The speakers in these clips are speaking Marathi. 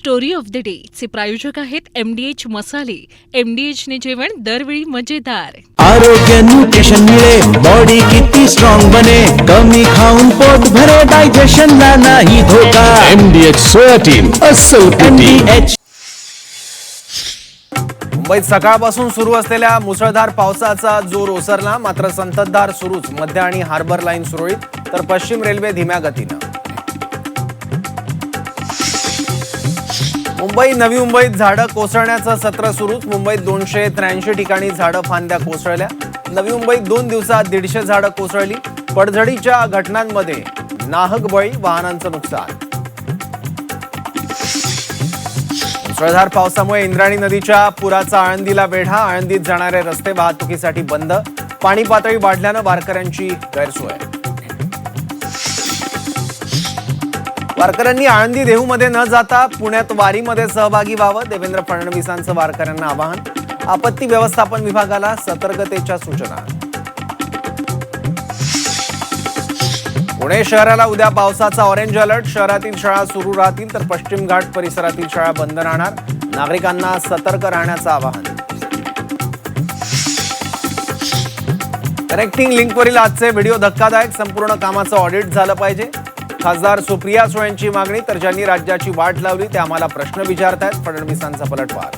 स्टोरी ऑफ द डे चे प्रायोजक आहेत MDH मसाले. MDH ने जेवण दरवेळी मजेदार. आरोग्य न्यूट्रिशन मिळे, बॉडी किती स्ट्रॉंग बने, कमी खाऊन पोट भरे, डायजेशन ला नाही धोका. MDH सोया टीम अस्सल MDH. मुंबईत सकाळपासून सुरू असलेल्या मुसळधार पावसाचा जोर ओसरला, मात्र संततधार सुरूच. मध्य आणि हार्बर लाईन सुरळीत, तर पश्चिम रेल्वे धीम्या गतीनं. मुंबई नवी मुंबईत झाडं कोसळण्याचं सत्र सुरूच. मुंबईत 283 ठिकाणी झाडं फांद्या कोसळल्या. नवी मुंबईत 2 दिवसात 150 झाडं कोसळली. पडझडीच्या घटनांमध्ये नाहक बळी, वाहनांचं नुकसान. मुसळधार पावसामुळे इंद्रायणी नदीच्या पुराचा आळंदीला वेढा. आळंदीत जाणारे रस्ते वाहतुकीसाठी बंद. पाणी पातळी वाढल्यानं वारकऱ्यांची गैरसोय. वारकऱ्यांनी आळंदी देहूमध्ये न जाता पुण्यात वारीमध्ये सहभागी व्हावं. देवेंद्र फडणवीसांचं वारकऱ्यांना आवाहन. आपत्ती व्यवस्थापन विभागाला सतर्कतेच्या सूचना. पुणे शहराला उद्या पावसाचा ऑरेंज अलर्ट. शहरातील शाळा सुरू राहतील, तर पश्चिम घाट परिसरातील शाळा बंद राहणार. नागरिकांना सतर्क राहण्याचं आवाहन. कनेक्टिंग लिंकवरील आजचे व्हिडिओ धक्कादायक. संपूर्ण कामाचं ऑडिट झालं पाहिजे. खासदार सुप्रिया सुळेंची मागणी. तर ज्यांनी राज्याची वाट लावली ते आम्हाला प्रश्न विचारतायत. फडणवीसांचा पलटवार.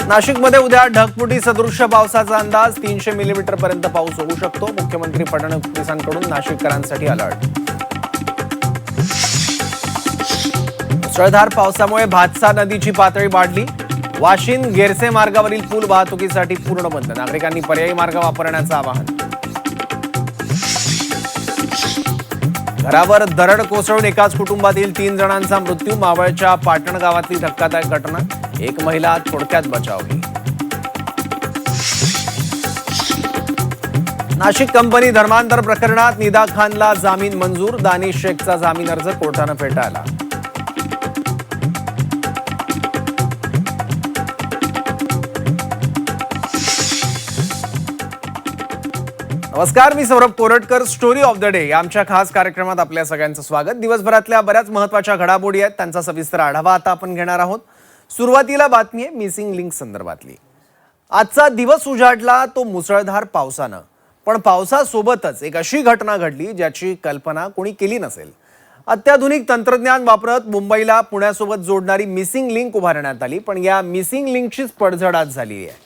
नाशिकमध्ये उद्या ढगफुटी सदृश्य पावसाचा अंदाज. 300 मिलीमीटर पर्यंत पाऊस होऊ शकतो. मुख्यमंत्री फडणवीसांकडून नाशिककरांसाठी अलर्ट. मुसळधार पावसामुळे भातसा नदीची पातळी वाढली. वाशिंद गेरसे मार्गावरील पूल वाहतुकीसाठी पूर्ण बंद. नागरिकांनी पर्यायी मार्ग वापरण्याचं आवाहन. घरावर दरड कोसळून एकाच कुटुंबातील 3 जणांचा मृत्यू. मावळच्या पाटण गावातली धक्कादायक घटना. एक महिला थोडक्यात बचावली. नाशिक कंपनी धर्मांतर प्रकरणात निदा खानला जामीन मंजूर. दानिश शेखचा जामीन अर्ज कोर्टानं फेटाळला. नमस्कार, मी Saurabh Koratkar. Story of the day या आमच्या खास कार्यक्रमात आपल्या सगळ्यांचं स्वागत. दिवसभरातल्या बऱ्याच महत्त्वाच्या घडामोडी आहेत, त्यांचा सविस्तर आढावा आता आपण घेणार आहोत. सुरुवातीला बातमी आहे मिसिंग लिंक संदर्भातली. आजचा दिवस उजाडला तो मुसळधार पावसानं, पण पावसासोबतच एक अशी घटना घडली ज्याची कल्पना कोणी केली नसेल. अत्याधुनिक तंत्रज्ञान वापरत मुंबईला पुण्यासोबत जोडणारी मिसिंग लिंक उभारण्यात आली, पण या मिसिंग लिंकचीच पडझड आज झाली आहे.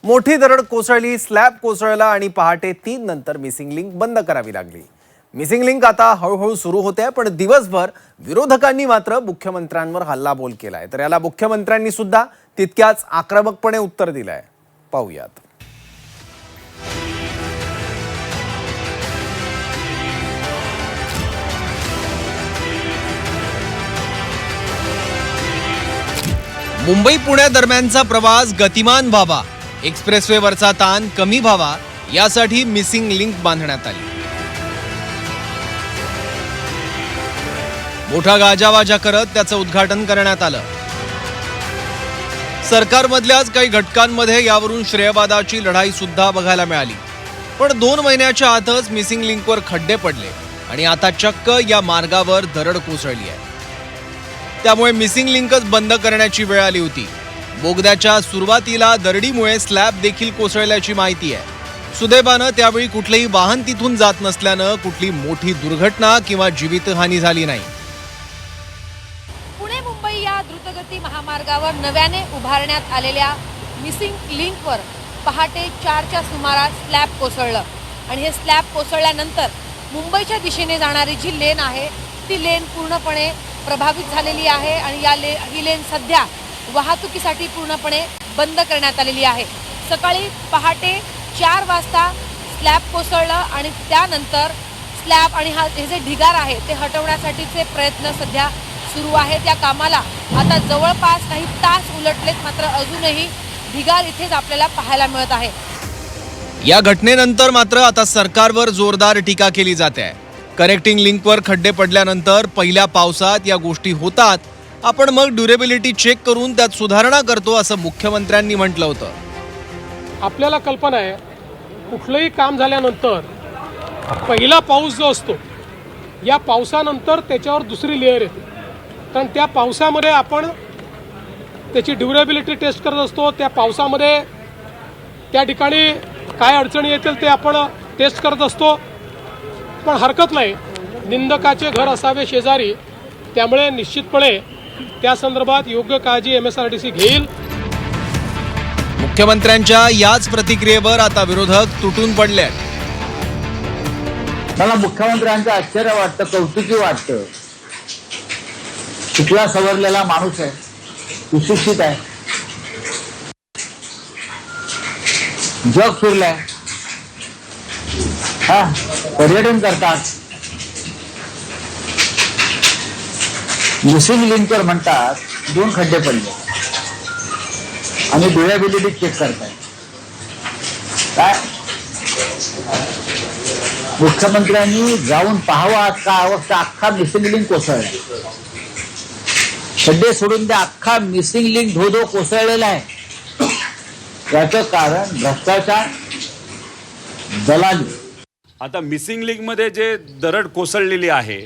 मोठी दरड कोसळली, स्लॅब कोसळला आणि पहाटे 3 नंतर मिसिंग लिंक बंद करावी लागली. मिसिंग लिंक आता हळूहळू सुरू होते, पण दिवसभर विरोधकांनी मात्र मुख्यमंत्र्यांवर हल्लाबोल केलाय. तर याला मुख्यमंत्र्यांनी सुद्धा तितक्याच आक्रमकपणे उत्तर दिलंय. पाहूयात. मुंबई पुणे दरम्यानचा प्रवास गतिमान व्हावा, एक्सप्रेसवेवरचा ताण कमी व्हावा, यासाठी मिसिंग लिंक बांधण्यात आली. मोठा गाजावाजा करत त्याचं उद्घाटन करण्यात आलं. सरकारमधल्याच काही घटकांमध्ये यावरून श्रेयवादाची लढाई सुद्धा बघायला मिळाली. पण 2 महिन्याच्या आतच मिसिंग लिंकवर खड्डे पडले आणि आता चक्क या मार्गावर दरड कोसळली आहे. त्यामुळे मिसिंग लिंकच बंद करण्याची वेळ आली होती. बोगद्याच्या सुरुवातीला दरडीमुळे स्लॅब देखील कोसळल्याची माहिती आहे. सुदैवानं त्यावेळी कुठलेही वाहन तिथून जात नसल्यानं कुठली मोठी दुर्घटना किंवा जीवितहानी झाली नाही. पुणे मुंबई या द्रुतगती महामार्गावर नव्याने उभारण्यात आलेल्या मिसिंग लिंकवर पहाटे 4च्या सुमारास स्लॅब कोसळलं आणि हे स्लॅब कोसळल्यानंतर मुंबईच्या दिशेने जाणारी जी लेन आहे ती लेन पूर्णपणे प्रभावित झालेली आहे आणि ही लेन सध्या वाहतुकीसाठी पूर्णपणे बंद करण्यात आलेली आहे. सकाळी पहाटे 4 वाजता स्लॅब कोसळलं आणि त्यानंतर स्लॅब आणि हे जे ढिगार आहे ते हटवण्यासाठीचे प्रयत्न सध्या सुरू आहेत. या कामाला आता जवळपास काही तास उलटलेत, मात्र अजूनही ढिगार इथेच आपल्याला पाहायला मिळत आहे. या घटनेनंतर मात्र आता सरकारवर जोरदार टीका केली जाते आहे. कनेक्टिंग लिंकवर खड्डे पडल्यानंतर पहिल्या पावसात या गोष्टी होतात, आपण मग ड्युरेबिलिटी चेक करून त्यात सुधारणा करतो, असं मुख्यमंत्र्यांनी म्हटलं होतं. आपल्याला कल्पना आहे, कुठलंही काम झाल्यानंतर पहिला पाऊस जो असतो या पावसानंतर त्याच्यावर दुसरी लेअर येते. कारण त्या पावसामध्ये आपण त्याची ड्युरेबिलिटी टेस्ट करत असतो. त्या पावसामध्ये त्या ठिकाणी काय अडचणी येतील ते आपण टेस्ट करत असतो. पण हरकत नाही, निंदकाचे घर असावे शेजारी, त्यामुळे निश्चितपणे त्या संदर्भात योग्य काळजी MSRDC घेईल. मुख्यमंत्र्यांच्या याच प्रतिक्रियेवर आता विरोधक तुटून पडले आहेत. मला मुख्यमंत्र्यांचं आश्चर्य वाटतं, कौतुकी वाटतं. शिकला सवरलेला माणूस आहे, सुशिक्षित आहे, जग फिरलाय, पर्यटन करतात. मिसिंग लिंकवर म्हणतात 2 खड्डे पडले आणि ड्युरेबिलिटी चेक करताय. काय मुख्यमंत्र्यांनी जाऊन पाहावा का अवस्था, अख्खा मिसिंग लिंक कोसळलाय. खड्डे सोडून त्या अख्खा मिसिंग लिंक धो कोसळलेला आहे. याचं कारण भ्रष्टाचार, दलाली. आता मिसिंग लिंकमध्ये जे दरड कोसळलेली आहे,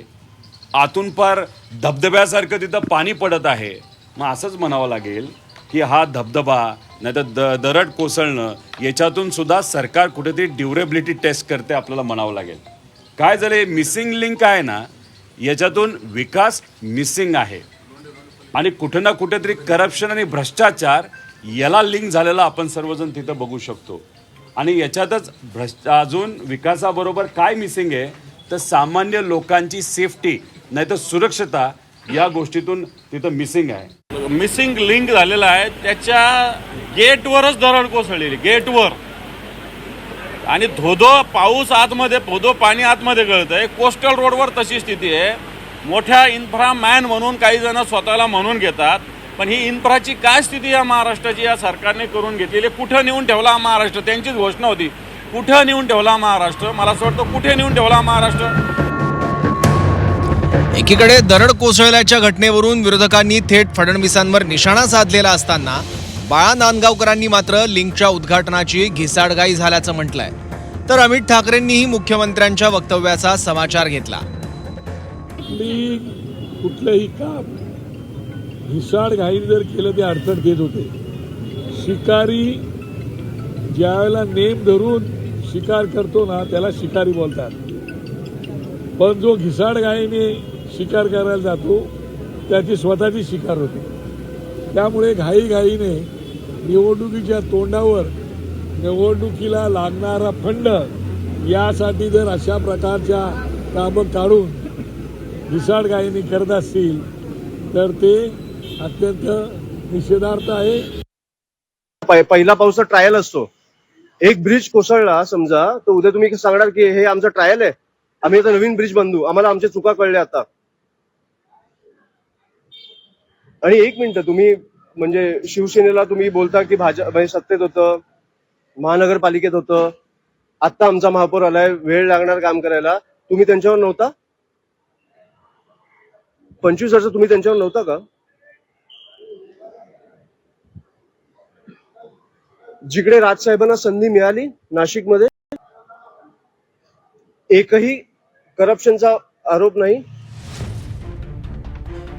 आतून पार धबधब्यासारखं तिथं पाणी पडत आहे. मग असंच म्हणावं लागेल की हा धबधबा नाही तर दरड कोसळणं, याच्यातून सुद्धा सरकार कुठेतरी ड्युरेबिलिटी टेस्ट करते आपल्याला म्हणावं लागेल. काय झालं, मिसिंग लिंक आहे ना, याच्यातून विकास मिसिंग आहे आणि कुठं ना कुठेतरी करप्शन आणि भ्रष्टाचार याला लिंक झालेला आपण सर्वजण तिथं बघू शकतो. आणि याच्यातच अजून विकासाबरोबर काय मिसिंग आहे तर सामान्य लोकांची सेफ्टी नाही तर सुरक्षता, या गोष्टीतून तिथं मिसिंग आहे. मिसिंग लिंक झालेला आहे, त्याच्या गेटवरच दरड कोसळलेली, गेटवर. आणि धोधो पाऊस आतमध्ये, धोधो पाणी आतमध्ये गळत आहे. कोस्टल रोडवर तशी स्थिती आहे. मोठ्या इन्फ्रा मॅन म्हणून काही जण स्वतःला म्हणून घेतात, पण ही इन्फ्राची काय स्थिती या महाराष्ट्राची या सरकारने करून घेतलेली. कुठं नेऊन ठेवला महाराष्ट्र, त्यांचीच घोषणा होती. कुठं नेऊन ठेवला महाराष्ट्र, मला असं वाटतं कुठे नेऊन ठेवला महाराष्ट्र. एकीकडे दरड कोसळल्याच्या घटनेवरून विरोधकांनी थेट फडणवीसांवर निशाणा साधलेला असताना बाळा नांदगावकरांनी मात्र लिंकच्या उद्घाटनाची घिसाडघाई झाल्याचं म्हटलंय. तर अमित ठाकरेंनीही मुख्यमंत्र्यांच्या वक्तव्याचा समाचार घेतला. कुठलंही काम घिसाडघाईने जर केलं ते अडचण येत होते. शिकारी ज्यावेळेला नेम धरून शिकार करतो ना, त्याला शिकारी बोलतात. पण जो घिसाडघाईने शिकार करायला जातो त्याची स्वतःची शिकार होते. त्यामुळे घाईघाईने निवडणुकीच्या तोंडावर निवडणुकीला लागणारा फंड यासाठी जर अशा प्रकारच्या कामं काढून घिसाडघाईने करत असतील तर ते अत्यंत निषेधार्थ आहे. पहिला पावसाचा ट्रायल असतो. एक ब्रिज कोसळला समजा, तर उद्या तुम्ही सांगणार की हे आमचा ट्रायल आहे, आम्ही आता नवीन ब्रिज बांधू, आम्हाला आमच्या चुका कळल्या आता. आणि एक मिनिट, तुम्ही म्हणजे शिवसेनेला तुम्ही बोलता की भाजप सत्तेत होतं, महानगरपालिकेत होतं, आता आमचा महापौर आलाय, वेळ लागणार काम करायला. तुम्ही त्यांच्यावर नव्हता? 25 वर्ष तुम्ही त्यांच्यावर नव्हता का? जिकडे राजसाहेबांना संधी मिळाली नाशिकमध्ये, एकही करप्शनचा आरोप नाही.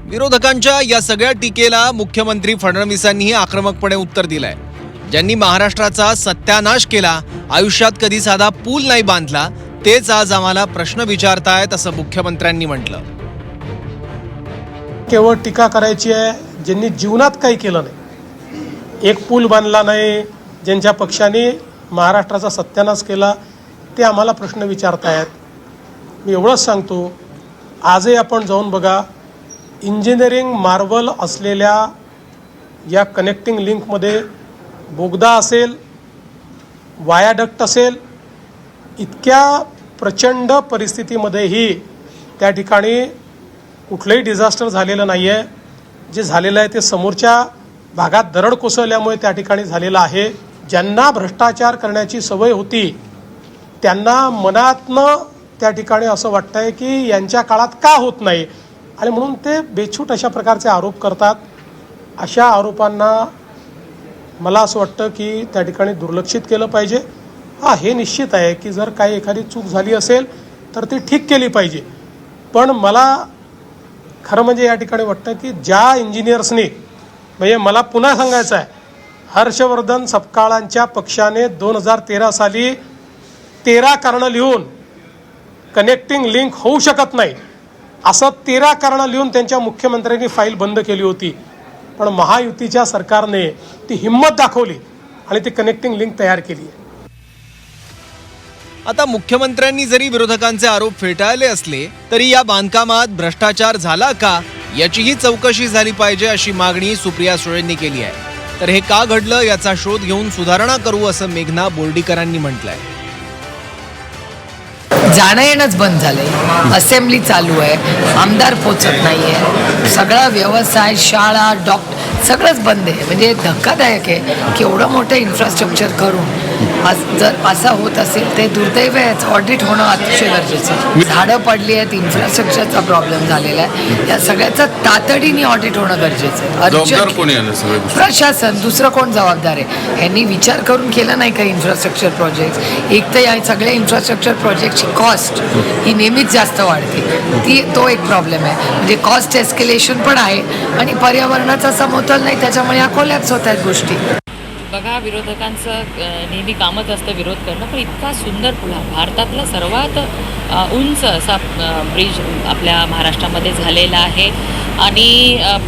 विरोधकांच्या या सगळ्या टीकेला मुख्यमंत्री फडणवीसांनीही आक्रमकपणे उत्तर दिलंय. ज्यांनी महाराष्ट्राचा सत्यानाश केला, आयुष्यात कधी साधा पूल नाही बांधला, तेच आज आम्हाला प्रश्न विचारतायत असं मुख्यमंत्र्यांनी म्हटलं. केवळ टीका करायची आहे ज्यांनी जीवनात काही केलं नाही, एक पूल बांधला नाही, ज्यांच्या पक्षाने महाराष्ट्राचा सत्यानाश केला, ते आम्हाला प्रश्न विचारतायत. मी एवढंच सांगतो, आजही आपण जाऊन बघा, इंजिनिअरिंग मार्वल असलेल्या या कनेक्टिंग लिंकमध्ये बोगदा असेल, वायाडक्ट असेल, इतक्या प्रचंड परिस्थितीमध्येही त्या ठिकाणी कुठलंही डिझास्टर झालेलं नाही आहे. जे झालेलं आहे ते समोरच्या भागात दरड कोसळल्यामुळे त्या ठिकाणी झालेलं आहे. ज्यांना भ्रष्टाचार करण्याची सवय होती त्यांना मनातनं त्या ठिकाणी असं वाटतंय की यांच्या काळात का होत नाही, आणि म्हणून ते बेछूट अशा प्रकारचे आरोप करतात. अशा आरोपांना मला असं वाटतं की त्या ठिकाणी दुर्लक्षित केलं पाहिजे. हे निश्चित आहे की जर काही एखादी चूक झाली असेल तर ती ठीक केली पाहिजे, पण मला खरं म्हणजे या ठिकाणी वाटतं की ज्या इंजिनियर्सनी, म्हणजे मला पुन्हा सांगायचं आहे, हर्षवर्धन सपकाळांच्या पक्षाने 2013 साली 13 कारणं लिहून कनेक्टिंग लिंक होऊ शकत नाही असं 13 कारणं लिहून त्यांच्या मुख्यमंत्र्यांनी फाईल बंद केली होती. पण महायुतीच्या सरकारने ती हिंमत दाखवली आणि ती कनेक्टिंग लिंक तयार केली आहे. आता मुख्यमंत्र्यांनी जरी विरोधकांचे आरोप फेटाळले असले तरी या बांधकामात भ्रष्टाचार झाला का याचीही चौकशी झाली पाहिजे अशी मागणी सुप्रिया सुळेंनी केली आहे. तर हे का घडलं याचा शोध घेऊन सुधारणा करू असं मेघना बोर्डीकरांनी म्हटलंय. जाणं येणंच बंद झालंय, असेंब्ली चालू आहे, आमदार पोचत नाहीये, सगळा व्यवसाय, शाळा, डॉक्टर सगळंच बंद आहे. म्हणजे धक्कादायक आहे की एवढं मोठं इन्फ्रास्ट्रक्चर करून जर असं होत असेल ते दुर्दैव आहे. ऑडिट होणं अतिशय गरजेचं आहे. झाडं पडली आहेत, इन्फ्रास्ट्रक्चरचा प्रॉब्लेम झालेला आहे, या सगळ्याचं तातडीने ऑडिट होणं गरजेचं आहे. अर्जंट प्रशासन, दुसरं कोण जबाबदार आहे? यांनी विचार करून केला नाही का इन्फ्रास्ट्रक्चर प्रोजेक्ट? एक तर या सगळ्या इन्फ्रास्ट्रक्चर प्रोजेक्टची कॉस्ट ही नेहमीच जास्त वाढते, तो एक प्रॉब्लेम आहे. म्हणजे कॉस्ट एस्केलेशन पण आहे आणि पर्यावरणाचा समतोल नाही, त्याच्यामुळे या कोलॅप्स होत आहेत गोष्टी. बघा, विरोधकांचं नेहमी कामच असतं विरोध करणं, पण इतका सुंदर पुला, भारतातला सर्वात उंच असा ब्रिज आपल्या महाराष्ट्रामध्ये झालेला आहे आणि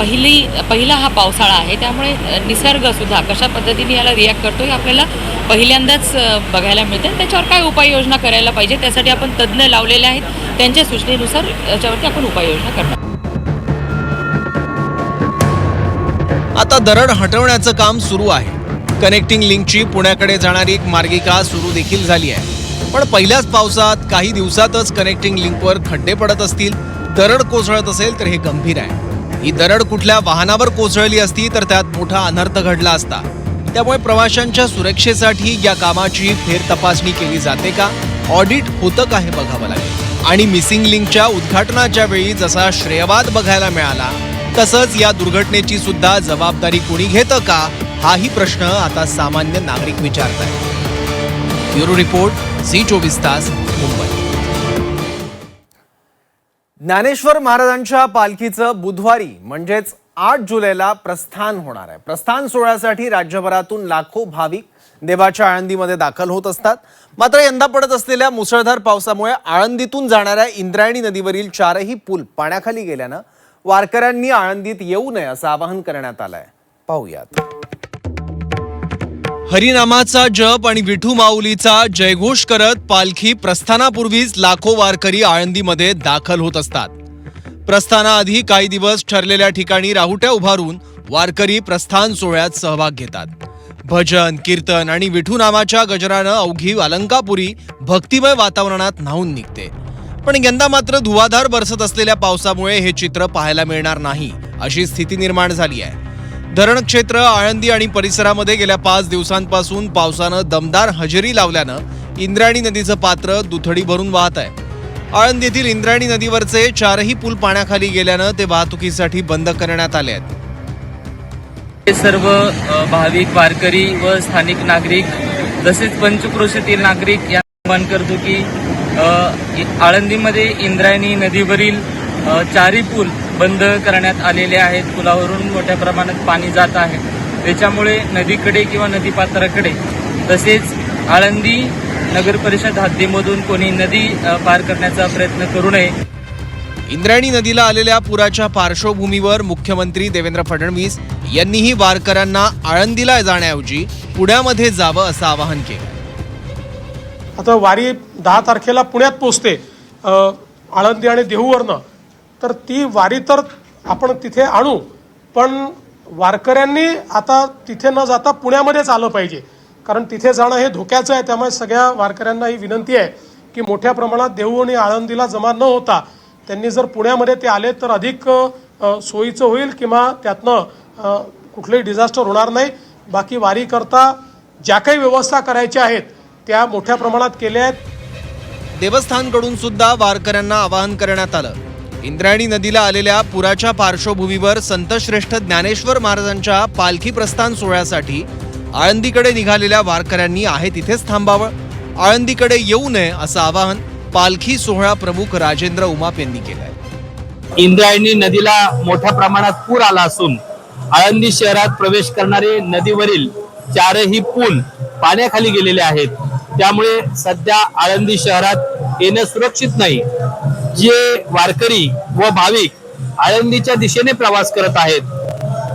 पहिला हा पावसाळा आहे, त्यामुळे निसर्गसुद्धा कशा पद्धतीने याला रिॲक्ट करतो हे आपल्याला पहिल्यांदाच बघायला मिळतं. त्याच्यावर काय उपाययोजना करायला पाहिजे त्यासाठी आपण तज्ज्ञ लावलेले आहेत, त्यांच्या सूचनेनुसार याच्यावरती आपण उपाययोजना करणार. आता दरड हटवण्याचं काम सुरू आहे. कनेक्टिंग लिंकची पुण्याकडे जाणारी एक मार्गिका सुरू देखील झाली आहे. पण पहिल्याच पावसात काही दिवसातच कनेक्टिंग लिंकवर खड्डे पडत असतील, दरड कोसळत असेल तर हे गंभीर आहे. ही दरड कुठल्या वाहनावर कोसळली असती तर त्यात मोठा अनर्थ घडला असता. त्यामुळे प्रवाशांच्या सुरक्षेसाठी या कामाची फेर तपासणी केली जाते का, ऑडिट होतं का हे बघावं लागेल. आणि मिसिंग लिंकच्या उद्घाटनाच्या वेळी जसा श्रेयवाद बघायला मिळाला तसंच या दुर्घटनेची सुद्धा जबाबदारी कोणी घेतं का, हाही प्रश्न आता सामान्य नागरिक विचारतात. ब्युरो रिपोर्ट, झी24 तास, मुंबई. ज्ञानेश्वर महाराजांच्या पालखीचं बुधवारी म्हणजेच 8 जुलैला प्रस्थान होणार आहे. प्रस्थान सोहळ्यासाठी राज्यभरातून लाखो भाविक देवाच्या आळंदीमध्ये दाखल होत असतात. मात्र यंदा पडत असलेल्या मुसळधार पावसामुळे आळंदीतून जाणाऱ्या इंद्रायणी नदीवरील 4ही पूल पाण्याखाली गेल्यानं वारकऱ्यांनी आळंदीत येऊ नये असं आवाहन करण्यात आलंय. पाहूयात. हरिनामाचा जप आणि विठू माऊलीचा जयघोष करत पालखी प्रस्थानापूर्वीच लाखो वारकरी आळंदीमध्ये दाखल होत असतात. प्रस्थानाआधी काही दिवस ठरलेल्या ठिकाणी राहुट्या उभारून वारकरी प्रस्थान सोहळ्यात सहभाग घेतात. भजन, कीर्तन आणि विठू नामाच्या गजरानं अवघी अलंकापुरी भक्तिमय वातावरणात न्हाऊन निघते. पण यंदा मात्र धुवाधार बरसत असलेल्या पावसामुळे हे चित्र पाहायला मिळणार नाही अशी स्थिती निर्माण झाली आहे. धरण क्षेत्र आळंदी आणि परिसरामध्ये गेल्या 5 दिवसांपासून पावसानं दमदार हजेरी लावल्यानं इंद्रायणी नदीचं पात्र दुथडी भरून वाहत आहे. आळंदीतील इंद्रायणी नदीवरचे 4ही पूल पाण्याखाली गेल्यानं ते वाहतुकीसाठी बंद करण्यात आले आहेत. सर्व भाविक वारकरी व स्थानिक नागरिक तसेच पंचक्रोशीतील नागरिक या आवाहन करतो की आळंदीमध्ये इंद्रायणी नदीवरील 4ही पूल बंद करण्यात आलेले आहेत. पुलावरून मोठ्या प्रमाणात पाणी जात आहे, त्याच्यामुळे नदीकडे किंवा नदीपात्राकडे तसेच आळंदी नगर परिषद हद्दीमधून कोणी नदी पार करण्याचा प्रयत्न करू नये. इंद्रायणी नदीला आलेल्या पुराच्या पार्श्वभूमीवर मुख्यमंत्री देवेंद्र फडणवीस यांनीही वारकऱ्यांना आळंदीला जाण्याऐवजी पुण्यामध्ये जावं असं आवाहन केलं. आता वारी 10 तारखेला पुण्यात पोचते आळंदी आणि देहूवरनं, तर ती वारी तर आपण तिथे आणू, पण वारकऱ्यांनी आता तिथे न जाता पुण्यामध्येच आलं पाहिजे, कारण तिथे जाणं हे धोक्याचं आहे. त्यामुळे सगळ्या वारकऱ्यांना ही विनंती आहे की मोठ्या प्रमाणात देहू आणि आळंदीला जमा न होता त्यांनी जर पुण्यामध्ये ते आले तर अधिक सोयीचं होईल किंवा त्यातनं कुठलंही डिझास्टर होणार नाही. बाकी वारी करता ज्या काही व्यवस्था करायच्या आहेत त्या मोठ्या प्रमाणात केल्या आहेत. देवस्थानकडून सुद्धा वारकऱ्यांना आवाहन करण्यात आलं. इंद्रायणी नदीला आलेल्या पुराच्या पार्श्वभूमीवर संतश्रेष्ठ ज्ञानेश्वर महाराजांच्या पालखी प्रस्थान सोहळ्यासाठी आळंदीकडे निघालेल्या वारकऱ्यांनी आहे तिथेच थांबावं, आळंदीकडे येऊ नये असं आवाहन पालखी सोहळा प्रमुख राजेंद्र उमाप यांनी केलंय. इंद्रायणी नदीला मोठ्या प्रमाणात पूर आला असून आळंदी शहरात प्रवेश करणारे नदीवरील 4ही पूल पाण्याखाली गेलेले आहेत. त्यामुळे सध्या आळंदी शहरात येणं सुरक्षित नाही. जे वारकरी व भाविक आळंदीच्या दिशेने प्रवास करत आहेत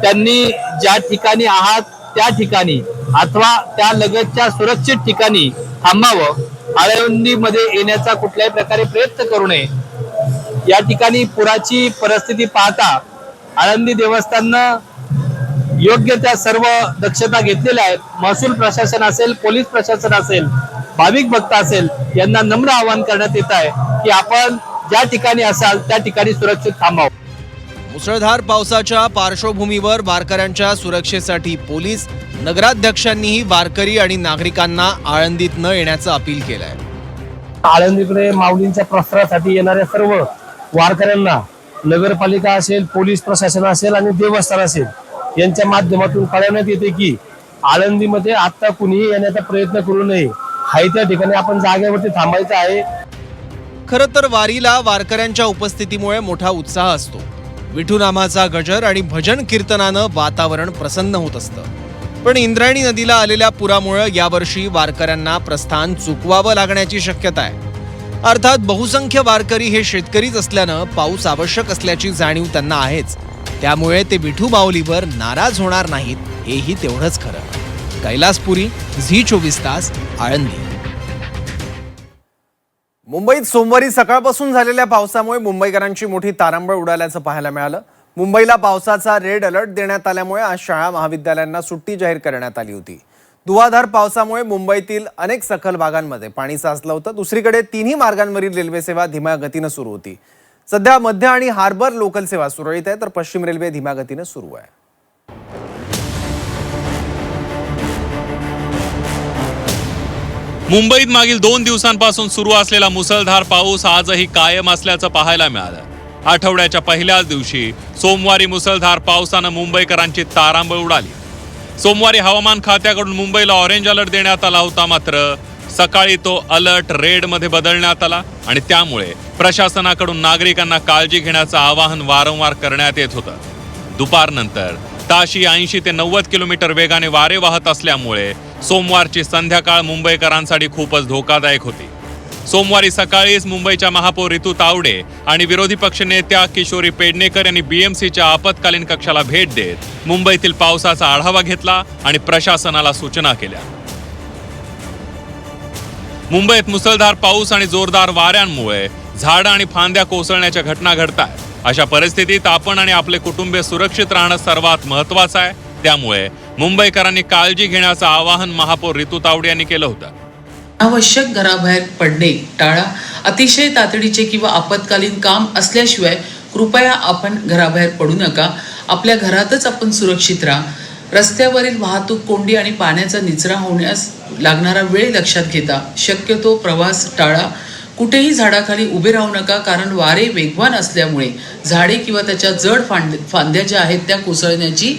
त्यांनी ज्या ठिकाणी आहात त्या ठिकाणी अथवा त्या लगतच्या सुरक्षित ठिकाणी थांबावं. आळंदीमध्ये येण्याचा कुठल्याही प्रकारे प्रयत्न करू नये. या ठिकाणी पुराची परिस्थिती पाहता आळंदी देवस्थाननं योग्य त्या सर्व दक्षता घेतलेल्या आहेत. महसूल प्रशासन असेल, पोलीस प्रशासन असेल, भाविक भक्त असेल, यांना नम्र आवाहन करण्यात येत आहे की आपण ज्या ठिकाणी असाल त्या ठिकाणी सुरक्षित थांबावं. मुसळधार पावसाच्या पार्श्वभूमीवर वारकऱ्यांच्या सुरक्षेसाठी पोलीस, नगराध्यक्षांनीही वारकरी आणि नागरिकांना आळंदीत न येण्याचं अपील केलंय. आळंदीकडे माऊलींच्या प्रसारासाठी येणाऱ्या सर्व वारकऱ्यांना नगरपालिका असेल, पोलीस प्रशासन असेल आणि देवस्थान असेल यांच्या माध्यमातून कळवण्यात येते की आळंदीमध्ये आता कुणीही येण्याचा प्रयत्न करू नये. हाय त्या ठिकाणी आपण जागेवरती थांबायचं आहे. खरं तर वारीला वारकऱ्यांच्या उपस्थितीमुळे मोठा उत्साह असतो. विठूनामाचा गजर आणि भजन कीर्तनानं वातावरण प्रसन्न होत असतं. पण इंद्रायणी नदीला आलेल्या पुरामुळे यावर्षी वारकऱ्यांना प्रस्थान चुकवावं लागण्याची शक्यता आहे. अर्थात बहुसंख्य वारकरी हे शेतकरीच असल्यानं पाऊस आवश्यक असल्याची जाणीव त्यांना आहेच. त्यामुळे ते विठू माऊलीवर नाराज होणार नाहीत हेही तेवढंच खरं. कैलासपुरी, झी24 तास, आळंदी. मुंबईत सोमवारी सकाळपासून झालेल्या पावसामुळे मुंबईकरांची मोठी तारांबळ उडाल्याचं पाहायला मिळालं. मुंबईला पावसाचा रेड अलर्ट देण्यात आल्यामुळे आज शाळा महाविद्यालयांना सुट्टी जाहीर करण्यात आली होती. धुवाधार पावसामुळे मुंबईतील अनेक सखल भागांमध्ये पाणी साचलं होतं. दुसरीकडे तिन्ही मार्गांवरील रेल्वे सेवा धीम्या गतीनं सुरू होती. सध्या मध्य आणि हार्बर लोकल सेवा सुरळीत आहे, तर पश्चिम रेल्वे धीम्या गतीनं सुरू आहे. मुंबईत मागील 2 दिवसांपासून सुरू असलेला मुसळधार पाऊस आजही कायम असल्याचं पाहायला मिळालं. आठवड्याच्या पहिल्याच दिवशी सोमवारी मुसळधार पावसानं मुंबईकरांची तारांबळ उडाली. सोमवारी हवामान खात्याकडून मुंबईला ऑरेंज अलर्ट देण्यात आला होता, मात्र सकाळी तो अलर्ट रेडमध्ये बदलण्यात आला आणि त्यामुळे प्रशासनाकडून नागरिकांना काळजी घेण्याचं आवाहन वारंवार करण्यात येत होतं. दुपारनंतर ताशी 80 ते 90 किलोमीटर वेगाने वारे वाहत असल्यामुळे सोमवारची संध्याकाळ मुंबईकरांसाठी खूपच धोकादायक होती. सोमवारी सकाळीच मुंबईच्या महापौर रितू तावडे आणि विरोधी पक्षनेत्या किशोरी पेडणेकर यांनी बीएमसीच्या आपत्कालीन कक्षाला भेट देत मुंबईतील पावसाचा आढावा घेतला आणि प्रशासनाला सूचना केल्या. मुंबईत मुसळधार पाऊस आणि जोरदार वाऱ्यांमुळे झाडं आणि फांद्या कोसळण्याच्या घटना घडतात. अशा परिस्थितीत आपण आणि आपले कुटुंबीय सुरक्षित राहणं सर्वात महत्त्वाचं आहे. त्यामुळे मुंबईकरांनी काळजी घेण्याचं आवाहन महापौर रितू तावडे यांनी केलं होतं. अनावश्यक घराबाहेर पडणे टाळा. अतिशय तातडीचे किंवा आपत्कालीन काम असल्याशिवाय कृपया आपण घराबाहेर पडू नका. आपल्या घरातच आपण सुरक्षित राहा. रस्त्यावरील वाहतूक कोंडी आणि पाण्याचा निचरा होण्यास लागणारा वेळ लक्षात घेता शक्यतो प्रवास टाळा. कुठेही झाडाखाली उभे राहू नका, कारण वारे वेगवान असल्यामुळे झाडे किंवा त्याच्या जड फांद्या ज्या आहेत त्या कोसळण्याची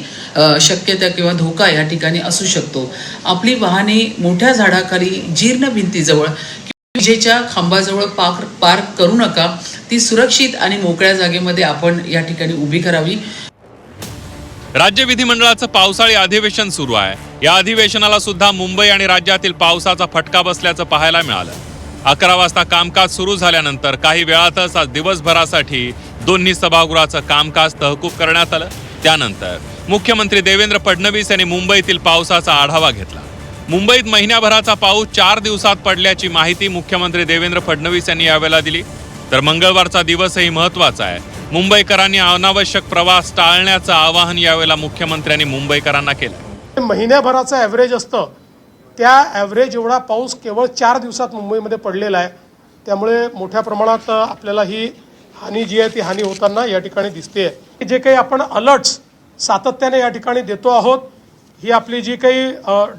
शक्यता किंवा धोका या ठिकाणी असू शकतो. आपली वाहने मोठ्या झाडाखाली, जीर्ण भिंतीजवळ किंवा विजेच्या खांबाजवळ पार्क करू नका. ती सुरक्षित आणि मोकळ्या जागेमध्ये आपण या ठिकाणी उभी करावी. राज्य विधिमंडळाचं पावसाळी अधिवेशन सुरू आहे. या अधिवेशनाला सुद्धा मुंबई आणि राज्यातील पावसाचा फटका बसल्याचं पाहायला मिळालं. 11 वाजता कामकाज सुरू झाल्यानंतर काही वेळातच आज दिवसभरासाठी दोन्ही सभागृहाचं कामकाज तहकूब करण्यात आलं. त्यानंतर मुख्यमंत्री देवेंद्र फडणवीस यांनी मुंबईतील पावसाचा आढावा घेतला. मुंबईत महिन्याभराचा पाऊस 4 दिवसात पडल्याची माहिती मुख्यमंत्री देवेंद्र फडणवीस यांनी यावेळेला दिली. तर मंगळवारचा दिवसही महत्त्वाचा आहे. मुंबईकरांनी अनावश्यक प्रवास टाळण्याचं आवाहन यावेळेला मुख्यमंत्र्यांनी मुंबईकरांना केलं. महिन्याभराचं ॲव्हरेज असतं त्या ॲव्हरेज एवढा पाऊस केवळ 4 दिवसात मुंबईमध्ये पडलेला आहे. त्यामुळे मोठ्या प्रमाणात आपल्याला ही हानी जी आहे ती हानी होताना या ठिकाणी दिसते. जे काही आपण अलर्ट्स सातत्याने या ठिकाणी देतो आहोत, ही आपली जी काही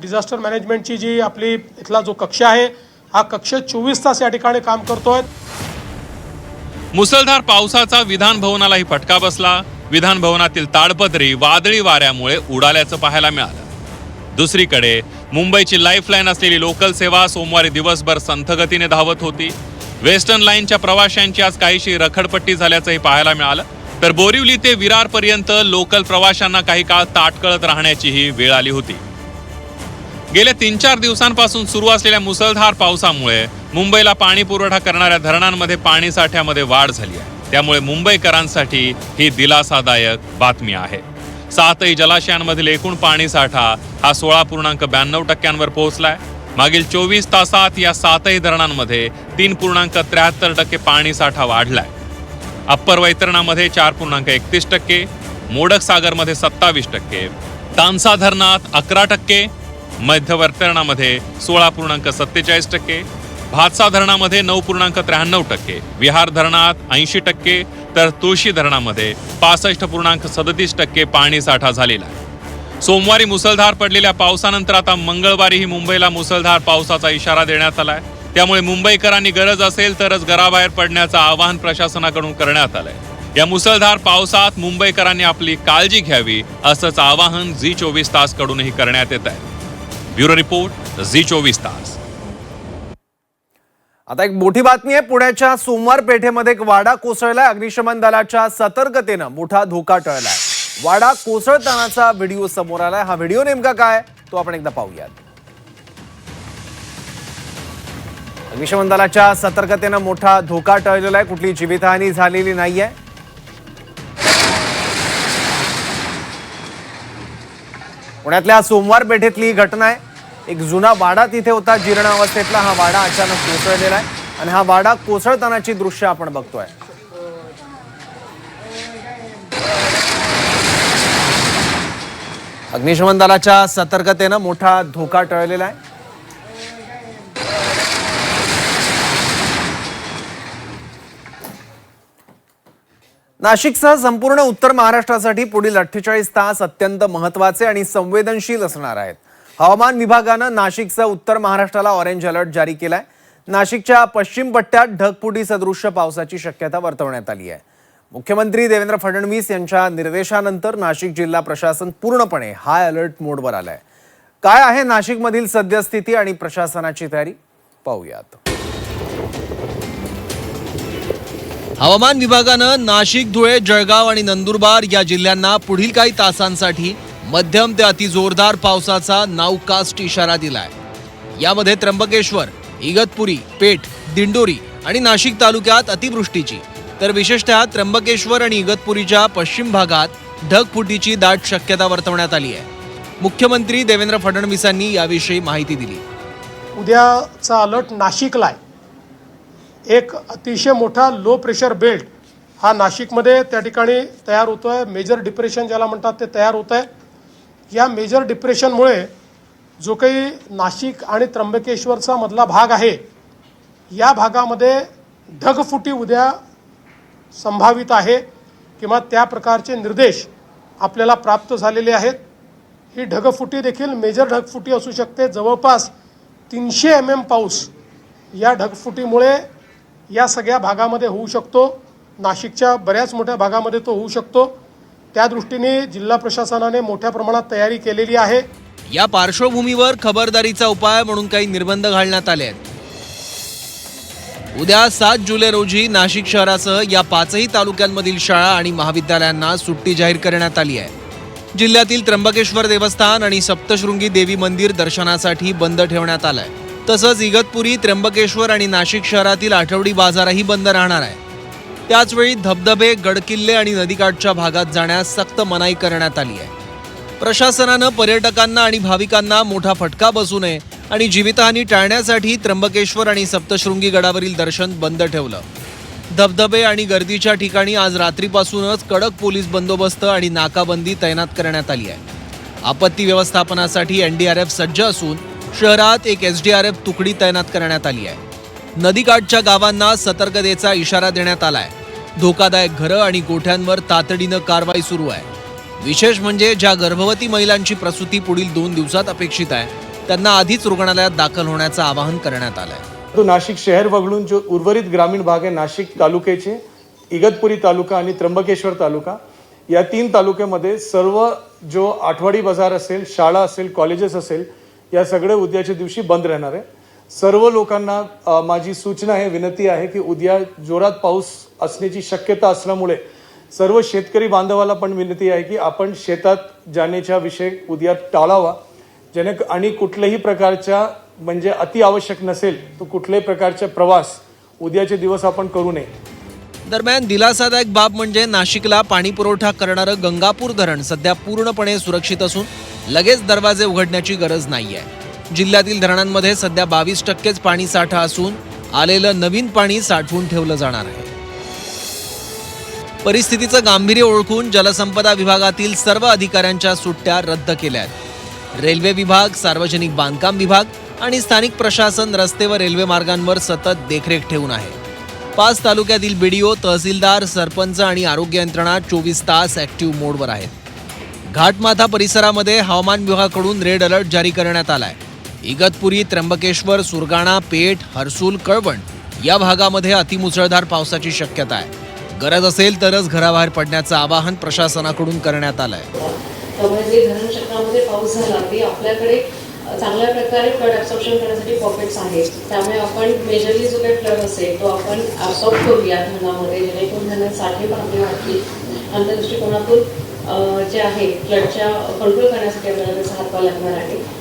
डिझास्टर मॅनेजमेंटची जी आपली इथला जो कक्ष आहे, हा कक्ष 24 तास या ठिकाणी काम करतोय. मुसळधार पावसाचा विधान भवनालाही फटका बसला. विधान भवनातील ताडपदरी वादळी वाऱ्यामुळे उडाल्याचं पाहायला मिळालं. दुसरीकडे मुंबईची लाईफलाईन असलेली लोकल सेवा सोमवारी दिवसभर संथ गतीने धावत होती. वेस्टर्न लाईनच्या प्रवाशांची आज काहीशी रखडपट्टी झाल्याचंही पाहायला मिळालं. तर बोरिवली ते विरारपर्यंत लोकल प्रवाशांना काही काळ ताटकळत राहण्याचीही वेळ आली होती. गेल्या 3-4 दिवसांपासून सुरू असलेल्या मुसळधार पावसामुळे मुंबईला पाणी पुरवठा करणाऱ्या धरणांमध्ये पाणीसाठ्यामध्ये वाढ झाली आहे. त्यामुळे मुंबईकरांसाठी ही दिलासादायक बातमी आहे. 7ही जलाशयांमधील एकूण पाणीसाठा हा 16.92% पोहोचलाय. मागील 24 तासात या 7ही धरणांमध्ये 3.73% पाणीसाठा वाढलाय. अप्पर वैतरणामध्ये 4.31%, मोडक सागरमध्ये 27%, तानसा धरणात 11%, मध्य वैतरणामध्ये 16.47%, भातसा धरणामध्ये 9.93%, विहार धरणात 80%, तर तुळशी धरणामध्ये 65.37% पाणीसाठा झालेला आहे. सोमवारी मुसळधार पडलेल्या पावसानंतर आता मंगळवारीही मुंबईला मुसळधार पावसाचा इशारा देण्यात आलाय. त्यामुळे मुंबईकरांनी गरज असेल तरच घराबाहेर पडण्याचं आवाहन प्रशासनाकडून करण्यात आलंय. या मुसळधार पावसात मुंबईकरांनी आपली काळजी घ्यावी असंच आवाहन झी 24 तास कडूनही करण्यात येत आहे. ब्युरो रिपोर्ट, झी 24 तास. आता एक मोठी बातमी आहे. पुण्याच्या सोमवार पेठेमध्ये एक वाडा कोसळलाय. अग्निशमन दलाच्या सतर्कतेनं मोठा धोका टळलाय. वाडा कोसळतानाचा व्हिडिओ समोर आलाय. हा व्हिडिओ नेमका काय तो आपण एकदा पाहूयात. अग्निशमन दलाच्या सतर्कतेनं मोठा धोका टळलेला आहे. कुठली जीवितहानी झालेली नाहीये. पुण्यातल्या सोमवार पेठेतली ही घटना आहे. एक जुना वाडा तिथे होता, जीर्ण अवस्थेतला हा वाडा अचानक कोसळलेला आहे आणि हा वाडा कोसळतानाची दृश्य आपण बघतोय. अग्निशमन दलाच्या सतर्कतेनं मोठा धोका टळलेला आहे. नाशिकसह संपूर्ण उत्तर महाराष्ट्रासाठी पुढील 48 तास अत्यंत महत्त्वाचे आणि संवेदनशील असणार आहेत. हवामान विभागानं नाशिकसह उत्तर महाराष्ट्राला ऑरेंज अलर्ट जारी केलाय. नाशिकच्या पश्चिम पट्ट्यात ढगफुटी सदृश्य पावसाची शक्यता वर्तवण्यात आली आहे. मुख्यमंत्री देवेंद्र फडणवीस यांच्या निर्देशानंतर नाशिक जिल्हा प्रशासन पूर्णपणे हाय अलर्ट मोडवर आलंय. काय आहे नाशिकमधील सद्यस्थिती आणि प्रशासनाची तयारी पाहूयात. हवामान विभागानं नाशिक, धुळे, जळगाव आणि नंदुरबार या जिल्ह्यांना पुढील काही तासांसाठी मध्यम ते अतिजोरदार पावसाचा नावकास्ट इशारा दिलाय. यामध्ये त्र्यंबकेश्वर, इगतपुरी, पेठ, दिंडोरी आणि नाशिक तालुक्यात अतिवृष्टीची, तर विशेषतः त्र्यंबकेश्वर आणि इगतपुरीच्या पश्चिम भागात ढगफुटीची दाट शक्यता वर्तवण्यात आली आहे. मुख्यमंत्री देवेंद्र फडणवीसांनी याविषयी माहिती दिली. उद्याचा अलर्ट नाशिकला आहे. एक अतिशय मोठा लो प्रेशर बेल्ट हा नाशिकमध्ये त्या ठिकाणी तयार होतो आहे. मेजर डिप्रेशन ज्याला म्हणतात ते तयार होत आहे. या मेजर डिप्रेशनमुळे जो काही नाशिक आणि त्र्यंबकेश्वरचा मधला भाग आहे या भागामध्ये ढगफुटी उद्या संभावित आहे किंवा त्या प्रकारचे निर्देश आपल्याला प्राप्त झालेले आहेत. ही ढगफुटी देखील मेजर ढगफुटी असू शकते. जवळपास 300 mm पाऊस या ढगफुटीमुळे या सगळ्या भागामध्ये होऊ शकतो. नाशिकच्या बऱ्याच मोठ्या भागामध्ये तो होऊ शकतो. त्या दृष्टीने जिल्हा प्रशासनाने मोठ्या प्रमाणात तयारी केलेली आहे. या पार्श्वभूमीवर खबरदारीचा उपाय म्हणून काही निर्बंध घालण्यात आले आहेत. उद्या 7 जुलै रोजी नाशिक शहरासह या 5ही तालुक्यांमधील शाळा आणि महाविद्यालयांना सुट्टी जाहीर करण्यात आली आहे. जिल्ह्यातील त्र्यंबकेश्वर देवस्थान आणि सप्तशृंगी देवी मंदिर दर्शनासाठी बंद ठेवण्यात आलंय. तसंच इगतपुरी, त्र्यंबकेश्वर आणि नाशिक शहरातील आठवडी बाजारही बंद राहणार आहे. त्याचवेळी धबधबे, गडकिल्ले आणि नदीकाठच्या भागात जाण्यास सक्त मनाई करण्यात आली आहे. प्रशासनानं पर्यटकांना आणि भाविकांना मोठा फटका बसू नये आणि जीवितहानी टाळण्यासाठी त्र्यंबकेश्वर आणि सप्तशृंगी गडावरील दर्शन बंद ठेवलं. धबधबे आणि गर्दीच्या ठिकाणी आज रात्रीपासूनच कडक पोलीस बंदोबस्त आणि नाकाबंदी तैनात करण्यात आली आहे. आपत्ती व्यवस्थापनासाठी एनडीआरएफ सज्ज असून शहरात एक एसडीआरएफ तुकडी तैनात करण्यात आली आहे. नदीकाठच्या गावांना सतर्कतेचा इशारा देण्यात आलाय. धोकादायक घरं आणि गोठ्यांवर तातडीनं कारवाई सुरू आहे. विशेष म्हणजे ज्या गर्भवती महिलांची प्रसूती पुढील 2 दिवसात अपेक्षित आहे त्यांना आधीच रुग्णालयात दाखल होण्याचं आवाहन करण्यात आलंय. तो नाशिक शहर वगळून जो उर्वरित ग्रामीण भाग आहे, नाशिक तालुक्याचे इगतपुरी तालुका आणि त्र्यंबकेश्वर तालुका, या 3 तालुक्यामध्ये सर्व जो आठवडी बाजार असेल, शाळा असेल, कॉलेजेस असेल, या सगळे उद्याच्या दिवशी बंद राहणार आहे. सर्व लोकांना माझी सूचना आहे, विनंती आहे की उद्या जोरात पाऊस असण्याची शक्यता असल्यामुळे सर्व शेतकरी बांधवाला पण विनंती आहे की आपण शेतात जाण्याचा विषय उद्या टाळावा, आणि कुठल्याही प्रकारच्या म्हणजे अति आवश्यक नसेल तो कुठल्याही प्रकारचा प्रवास उद्याचे दिवस आपण करू नये. दरम्यान दिलासादायक बाब म्हणजे नाशिकला पाणी पुरवठा करणारं गंगापूर धरण सध्या पूर्णपणे सुरक्षित असून लगेच दरवाजे उघडण्याची गरज नाहीये. जिल्ह्यातील धरणांमध्ये सध्या 22% पाणी साठा असून आलेलं नवीन पाणी साठवून ठेवलं जाणार आहे. परिस्थितीचं गांभीर्य ओळखून जलसंपदा विभागातील सर्व अधिकाऱ्यांच्या सुट्ट्या रद्द केल्या आहेत. रेल्वे विभाग, सार्वजनिक बांधकाम विभाग आणि स्थानिक प्रशासन रस्ते व रेल्वे मार्गांवर सतत देखरेख ठेवून आहे. 5 तालुक्यातील बीडीओ, तहसीलदार, सरपंच आणि आरोग्य यंत्रणा 24 तास ॲक्टिव्ह मोडवर आहेत. घाटमाथा परिसरामध्ये हवामान विभागाकडून रेड अलर्ट जारी करण्यात आलाय. इगतपुरी, त्र्यंबकेश्वर, सुरगाणा, पेठ, हर्सूल, कळवण या भागामध्ये अतिमुसळधार पावसाची शक्यता आहे. गरज असेल तरच घराबाहेर पडण्याचं आवाहन प्रशासनाकडून करण्यात आलंय. त्यामुळे जे धरण क्षेत्रामध्ये पाऊस झाला ते आपल्याकडे चांगल्या प्रकारे फ्लड ॲब्सॉर्प्शन करण्यासाठी पॉकेट्स आहेत. त्यामुळे आपण मेजरली जो काही फ्लड असेल तो आपण ॲब्सॉर्ब करूया धरणामध्ये, जेणेकरून धरण साठे पण आपले वाढतील. आणि त्या दृष्टिकोनातून जे आहे फ्लडच्या कंट्रोल करण्यासाठी आपल्याला त्याचा हातभार लागणार आहे.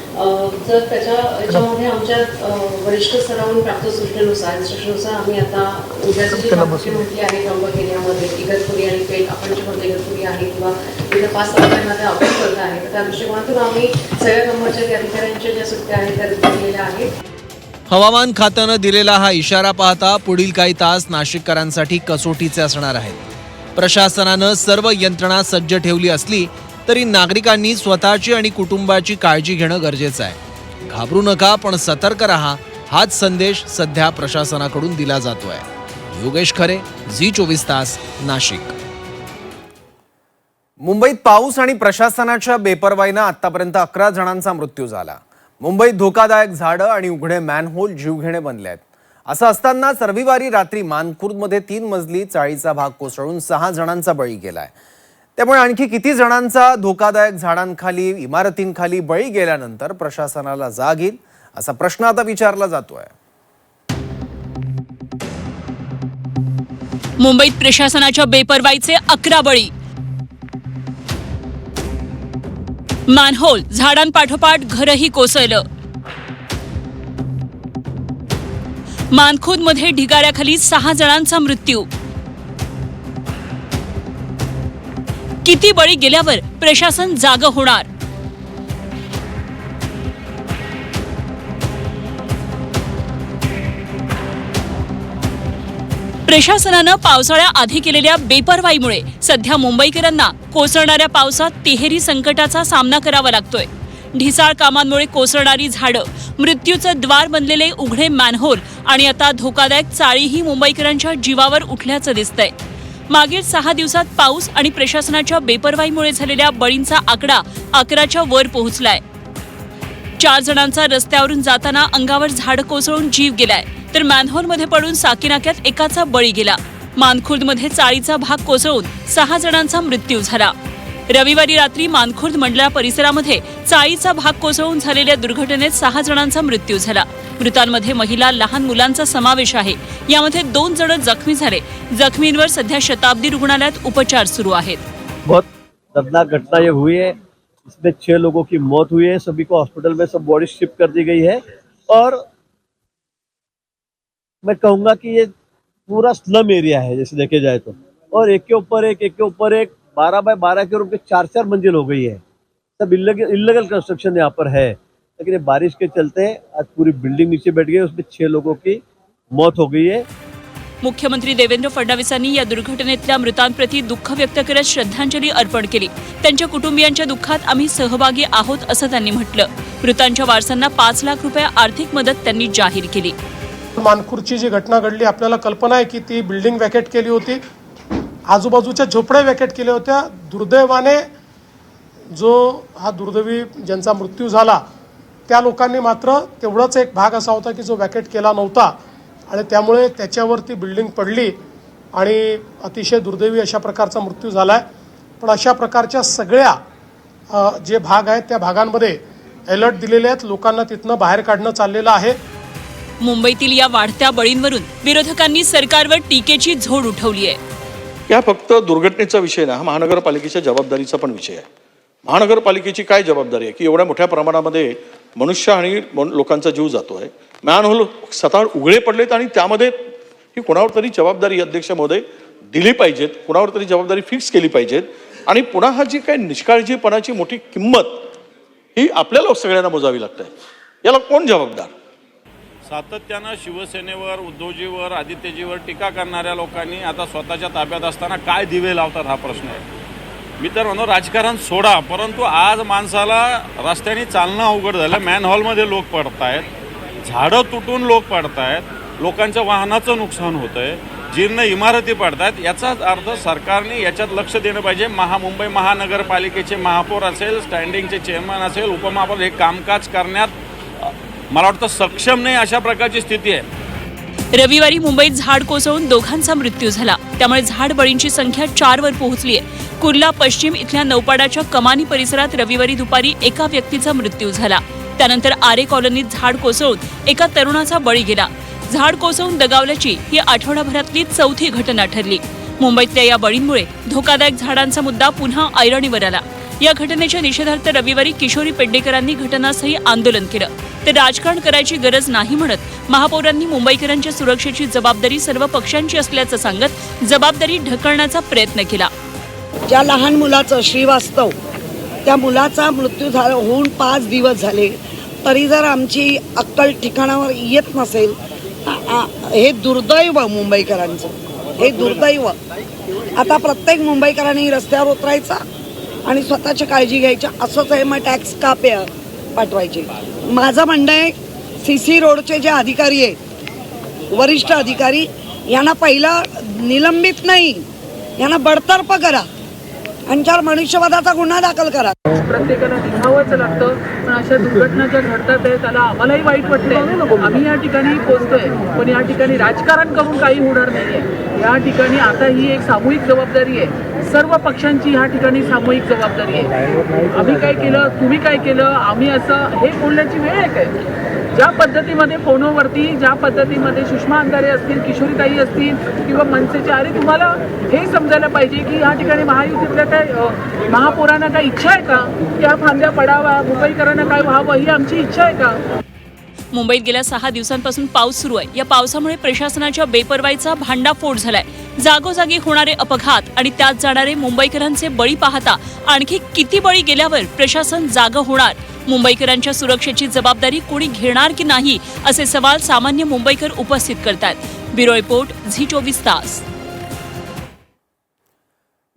जर याच्यामध्ये आमच्या वरिष्ठ स्तरावरून प्राप्त सूचनेनुसार आम्ही आता उद्याची जी कामगिरी म्हटली आहे त्र्यंबक एरियामध्ये इगतपुरी आणि पेठ, आपण जे म्हणतो इगतपुरी आहे किंवा इथं 5 तालुक्यांना ते अपडेट करत आहे, तर त्या दृष्टिकोनातून आम्ही सगळ्या कर्मचारी अधिकाऱ्यांच्या ज्या सुट्ट्या आहेत त्या रद्द केलेल्या आहेत. हवामान खात्यानं दिलेला हा इशारा पाहता पुढील काही तास नाशिककरांसाठी कसोटीचे असणार आहेत. प्रशासनानं सर्व यंत्रणा सज्ज ठेवली असली तरी नागरिकांनी स्वतःची आणि कुटुंबाची काळजी घेणं गरजेचं आहे. घाबरू नका, पण सतर्क रहा, हाच संदेश सध्या प्रशासनाकडून दिला जातोय. योगेश खरे, झी 24 तास, नाशिक. मुंबईत पाऊस आणि प्रशासनाच्या बेपर्वाईनं आतापर्यंत 11 जणांचा मृत्यू झाला. मुंबईत धोकादायक झाडं आणि उघडे मॅनहोल जीवघेणे बनले आहेत. असं असतानाच रविवारी रात्री मानखुर्दमध्ये 3 मजली चाळीचा भाग कोसळून 6 जणांचा बळी गेलाय. त्यामुळे आणखी किती जणांचा धोकादायक झाडांखाली, इमारतींखाली बळी गेल्यानंतर प्रशासनाला जाग येईल असा प्रश्न आता विचारला जातोय. मुंबईत प्रशासनाच्या बेपर्वाईचे 11 बळी. मॅनहोल, झाडांपाठोपाठ घरही कोसळलं. मानखुर्दमध्ये ढिगाऱ्याखाली 6 जणांचा मृत्यू. किती बळी गेल्यावर प्रशासन जागं होणार? प्रशासनानं पावसाळ्याआधी केलेल्या बेपर्वाईमुळे सध्या मुंबईकरांना कोसळणाऱ्या पावसात तिहेरी संकटाचा सामना करावा लागतोय. ढिसाळ कामांमुळे कोसळणारी झाडं, मृत्यूचं द्वार बनलेले उघडे मॅनहोल आणि आता धोकादायक चाळीही मुंबईकरांच्या जीवावर उठल्याचं दिसतंय. मागील 6 दिवसात पाऊस आणि प्रशासनाच्या बेपर्वाईमुळे झालेल्या बळींचा आकडा 11च्या वर पोहोचलाय. 4 जणांचा रस्त्यावरून जाताना अंगावर झाड कोसळून जीव गेलाय, तर मॅनहोलमध्ये पडून साकीनाक्यात एकाचा बळी गेला. मानखुर्दमध्ये चाळीचा भाग कोसळून 6 जणांचा मृत्यू झाला. रविवारी रात्री मानखुर्द मंडला परिसरामध्ये चाळीचा भाग कोसळून झालेल्या दुर्घटनेत 6 जणांचा मृत्यू झाला. मृतांमध्ये महिला, लहान मुलांचा समावेश आहे. यामध्ये 2 जण जखमी झाले. जखमींवर सध्या शताब्दी रुग्णालयात उपचार सुरू आहेत. बहुत दर्दनाक घटना ये हुई है. इसमें 6 लोगों की मौत हुई है. सभी को हॉस्पिटल में सब बॉडी शिफ्ट कर दी गई है. और मैं कहूँगा कि ये पूरा स्लम एरिया है जैसे देखे जाए तो, और एक के ऊपर एक 12 बाय 12 के रूप में 4 मंजिल हो गई है. सब इल्लीगल कंस्ट्रक्शन यहाँ पर है. लेकिन बारिश के चलते आज पूरी बिल्डिंग नीचे बैठ गई. उसमें 6 लोगों की मौत हो गई है. मुख्यमंत्री देवेंद्र फडणवीसांनी या दुर्घटनेतल्या मृतांप्रती दुःख व्यक्त करत श्रद्धांजली अर्पण केली. त्यांच्या कुटुंबियांच्या दुःखात आम्ही सहभागी आहोत असं त्यांनी म्हटलं. मृतांच्या वारसांना 5 लाख रुपये आर्थिक मदत त्यांनी जाहीर केली. मानखुर्दची जी घटना घडली, आपल्याला कल्पना आहे की ती बिल्डिंग वॅकेट केली होती, आजूबाजूच्या झोपड्या वॅकेट केल्या होत्या. दुर्दैवाने जो हा दुर्दैवी ज्यांचा मृत्यू झाला त्या लोकांनी मात्र तेवढाच एक भाग असा होता की जो वॅकेट केला नव्हता आणि त्यामुळे त्याच्यावरती बिल्डिंग पडली आणि अतिशय दुर्दैवी अशा प्रकारचा मृत्यू झाला आहे. पण अशा प्रकारच्या सगळ्या जे भाग आहेत त्या भागांमध्ये अलर्ट दिलेले आहेत. लोकांना तिथनं बाहेर काढणं चाललेलं आहे. मुंबईतील या वाढत्या बळींवरून विरोधकांनी सरकारवर टीकेची झोड उठवली आहे. या फक्त दुर्घटनेचा विषय नाही, हा महानगरपालिकेच्या जबाबदारीचा पण विषय आहे. महानगरपालिकेची काय जबाबदारी आहे की एवढ्या मोठ्या प्रमाणामध्ये मनुष्य आणि लोकांचा जीव जातोय. मॅनहोल स्वतः उघडे पडलेत आणि त्यामध्ये ही कोणावर तरी जबाबदारी अध्यक्ष महोदय दिली पाहिजेत, कोणावर तरी जबाबदारी फिक्स केली पाहिजेत. आणि पुन्हा हा जी काही निष्काळजीपणाची मोठी किंमत ही आपल्याला सगळ्यांना मोजावी लागते. याला कोण जबाबदार? सातत्यानं शिवसेनेवर, उद्धवजीवर, आदित्यजीवर टीका करणाऱ्या लोकांनी आता स्वतःच्या ताब्यात असताना काय दिवे लावतात हा प्रश्न आहे. मी तर म्हणतो राजकारण सोडा, परंतु आज माणसाला रस्त्याने चालणं अवघड झालं. मॅनहॉलमध्ये लोक पडतायत, झाडं तुटून लोक पडतायत, लोकांच्या वाहनाचं नुकसान होतंय, जीर्ण इमारती पडतात. याचाच अर्थ सरकारने याच्यात लक्ष देणं पाहिजे. मुंबई महानगरपालिकेचे महापौर असेल, स्टँडिंगचे चेअरमन असेल, उपमहापौर, हे कामकाज करण्यात मला वाटतं सक्षम नाही, अशा प्रकारची स्थिती आहे. रविवारी मुंबईत झाड कोसळून दोघांचा मृत्यू झाला. त्यामुळे झाड बळींची संख्या 4 वर पोहोचली आहे. कुर्ला पश्चिम इथल्या नौपाडाच्या कमानी परिसरात रविवारी दुपारी एका व्यक्तीचा मृत्यू झाला. त्यानंतर आरे कॉलनीत झाड कोसळून एका तरुणाचा बळी गेला. झाड कोसळून दगावल्याची ही आठवडाभरातली 4थी घटना ठरली. मुंबईतल्या या बळींमुळे धोकादायक झाडांचा मुद्दा पुन्हा ऐरणीवर आला. या घटनेच्या निषेधार्थ रविवारी किशोरी पेडणेकरांनी घटनास्थळी आंदोलन केलं. तर राजकारण करायची गरज नाही म्हणत महापौरांनी मुंबईकरांच्या सुरक्षेची जबाबदारी सर्व पक्षांची असल्याचं सांगत जबाबदारी ढकलण्याचा प्रयत्न केला. ज्या लहान मुलाचं श्रीवास्तव, त्या मुलाचा मृत्यू होऊन 5 दिवस झाले तरी जर आमची अक्कल ठिकाणावर येत नसेल, हे दुर्दैव मुंबईकरांचं, हे दुर्दैव. आता प्रत्येक मुंबईकरांनी रस्त्यावर उतरायचा आणि स्वतःची काळजी घ्यायची. असंच आहे, मग टॅक्स का पाठवायचे. माझं म्हणणं आहे, CC रोडचे जे अधिकारी आहेत, वरिष्ठ अधिकारी, यांना पहिला निलंबित नाही, यांना बडतर्फ करा, यांच्यावर मनुष्यवधाचा गुन्हा दाखल करा. प्रत्येकाला निभावंच लागतं, पण अशा दुर्घटना ज्या घडतात आहे त्याला आम्हालाही वाईट वाटते. आम्ही या ठिकाणी पोहोचतोय, पण या ठिकाणी राजकारण करून काही होणार नाहीये. या ठिकाणी आता ही एक सामूहिक जबाबदारी आहे, सर्व पक्षांची या ठिकाणी सामूहिक जबाबदारी आहे. आम्ही काय केलं, तुम्ही काय केलं, आम्ही असं, हे बोलण्याची वेळ आहे काय? ज्या पद्धतीमध्ये फोनवरती, ज्या पद्धतीमध्ये सुषमा अंधारे असतील, किशोरीताई असतील किंवा मनसेचे, अरे तुम्हाला हे समजायला पाहिजे की या ठिकाणी महायुतीतल्या काय महापौरांना काय इच्छा आहे का की हा फांद्या पडावा, मुंबईकरांना काय व्हावं, ही आमची इच्छा आहे का? मुंबईत गेल्या 6 दिवसांपासून पाऊस सुरू आहे. या पावसामुळे प्रशासनाच्या बेपर्वाईचा भांडाफोड झालाय. जागोजागी होणारे अपघात आणि त्यात जाणारे मुंबईकरांचे बळी पाहता आणखी किती बळी गेल्यावर प्रशासन जागं होणार? मुंबईकरांच्या सुरक्षेची जबाबदारी कोणी घेणार की नाही, असे सवाल सामान्य मुंबईकर उपस्थित करतात. ब्युरो रिपोर्ट, झी24 तास.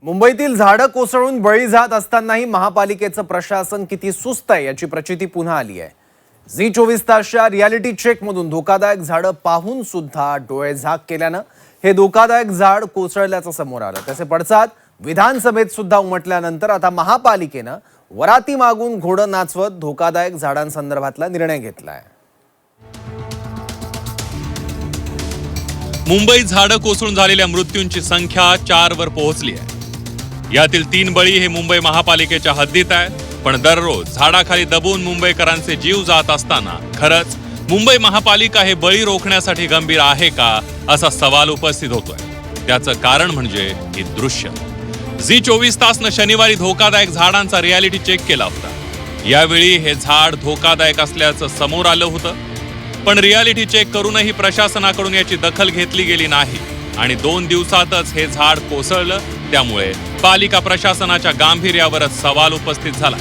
मुंबईतील झाडं कोसळून बळी जात असतानाही महापालिकेचं प्रशासन किती सुस्त आहे याची प्रचिती पुन्हा आली आहे. झी24 तासच्या रियालिटी चेकमधून धोकादायक झाडं पाहून सुद्धा डोळे झाक केल्यानं हे धोकादायक झाड कोसळल्याचं समोर आलं. त्याचे पडसाद विधानसभेत सुद्धा उमटल्यानंतर आता महापालिकेनं वराती मागून घोडं नाचवत धोकादायक झाडांसंदर्भातला निर्णय घेतलाय. मुंबईत झाडं कोसळून झालेल्या मृत्यूंची संख्या 4 वर पोहोचली आहे. यातील 3 बळी हे मुंबई महापालिकेच्या हद्दीत आहेत. पण दररोज झाडाखाली दबून मुंबईकरांचे जीव जात असताना खरंच मुंबई महापालिका हे बळी रोखण्यासाठी गंभीर आहे का, असा सवाल उपस्थित होतोय. त्याचं कारण म्हणजे ही दृश्य. झी24 तासनं शनिवारी धोकादायक झाडांचा रियालिटी चेक केला होता. यावेळी हे झाड धोकादायक असल्याचं समोर आलं होतं. पण रियालिटी चेक करूनही प्रशासनाकडून याची दखल घेतली गेली नाही आणि 2 दिवसातच हे झाड कोसळलं. त्यामुळे पालिका प्रशासनाच्या गांभीर्यावरच सवाल उपस्थित झाला.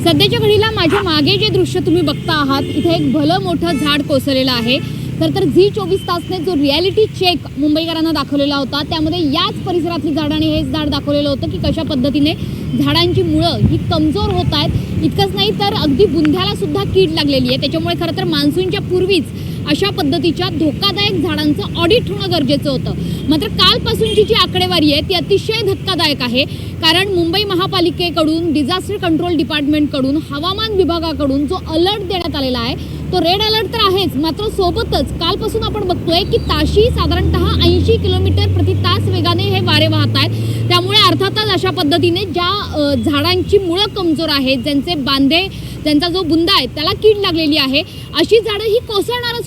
सध्याच्या घडीला माझ्या मागे जे दृश्य तुम्ही बघता आहात, इथे एक भलं मोठं झाड कोसळलेलं आहे. तर झी24 तासने जो रियालिटी चेक मुंबईकरांना दाखवलेला होता, त्यामध्ये याच परिसरातली झाडांनी हेच झाड दाखवलेलं होतं की कशा पद्धतीने झाडांची मुळं ही कमजोर होत आहेत. इतकंच नाही तर अगदी बुंध्याला सुद्धा कीड लागलेली आहे. त्याच्यामुळे खरं तर मान्सूनच्या पूर्वीच अशा पद्धतीच्या धोकादायक झाडांचं ऑडिट होणं गरजेचं होतं. मात्र कालपासूनची जी आकडेवारी आहे ती अतिशय धक्कादायक आहे. कारण मुंबई महापालिकेकडून, डिझास्टर कंट्रोल डिपार्टमेंटकडून, हवामान विभागाकडून जो अलर्ट देण्यात आलेला आहे तो रेड अलर्ट तर आहेच, मात्र सोबतच कालपासून आपण बघतोय की ताशी साधारणतः 80 किलोमीटर प्रति तास वेगाने हे वारे वाहत आहेत. त्यामुळे अर्थातच अशा पद्धतीने ज्या झाडांची मुळं कमजोर आहेत, ज्यांचे बांधे ज्यांचा जो बुंदा आहे त्याला कीड लागलेली आहे, अशी झाडं ही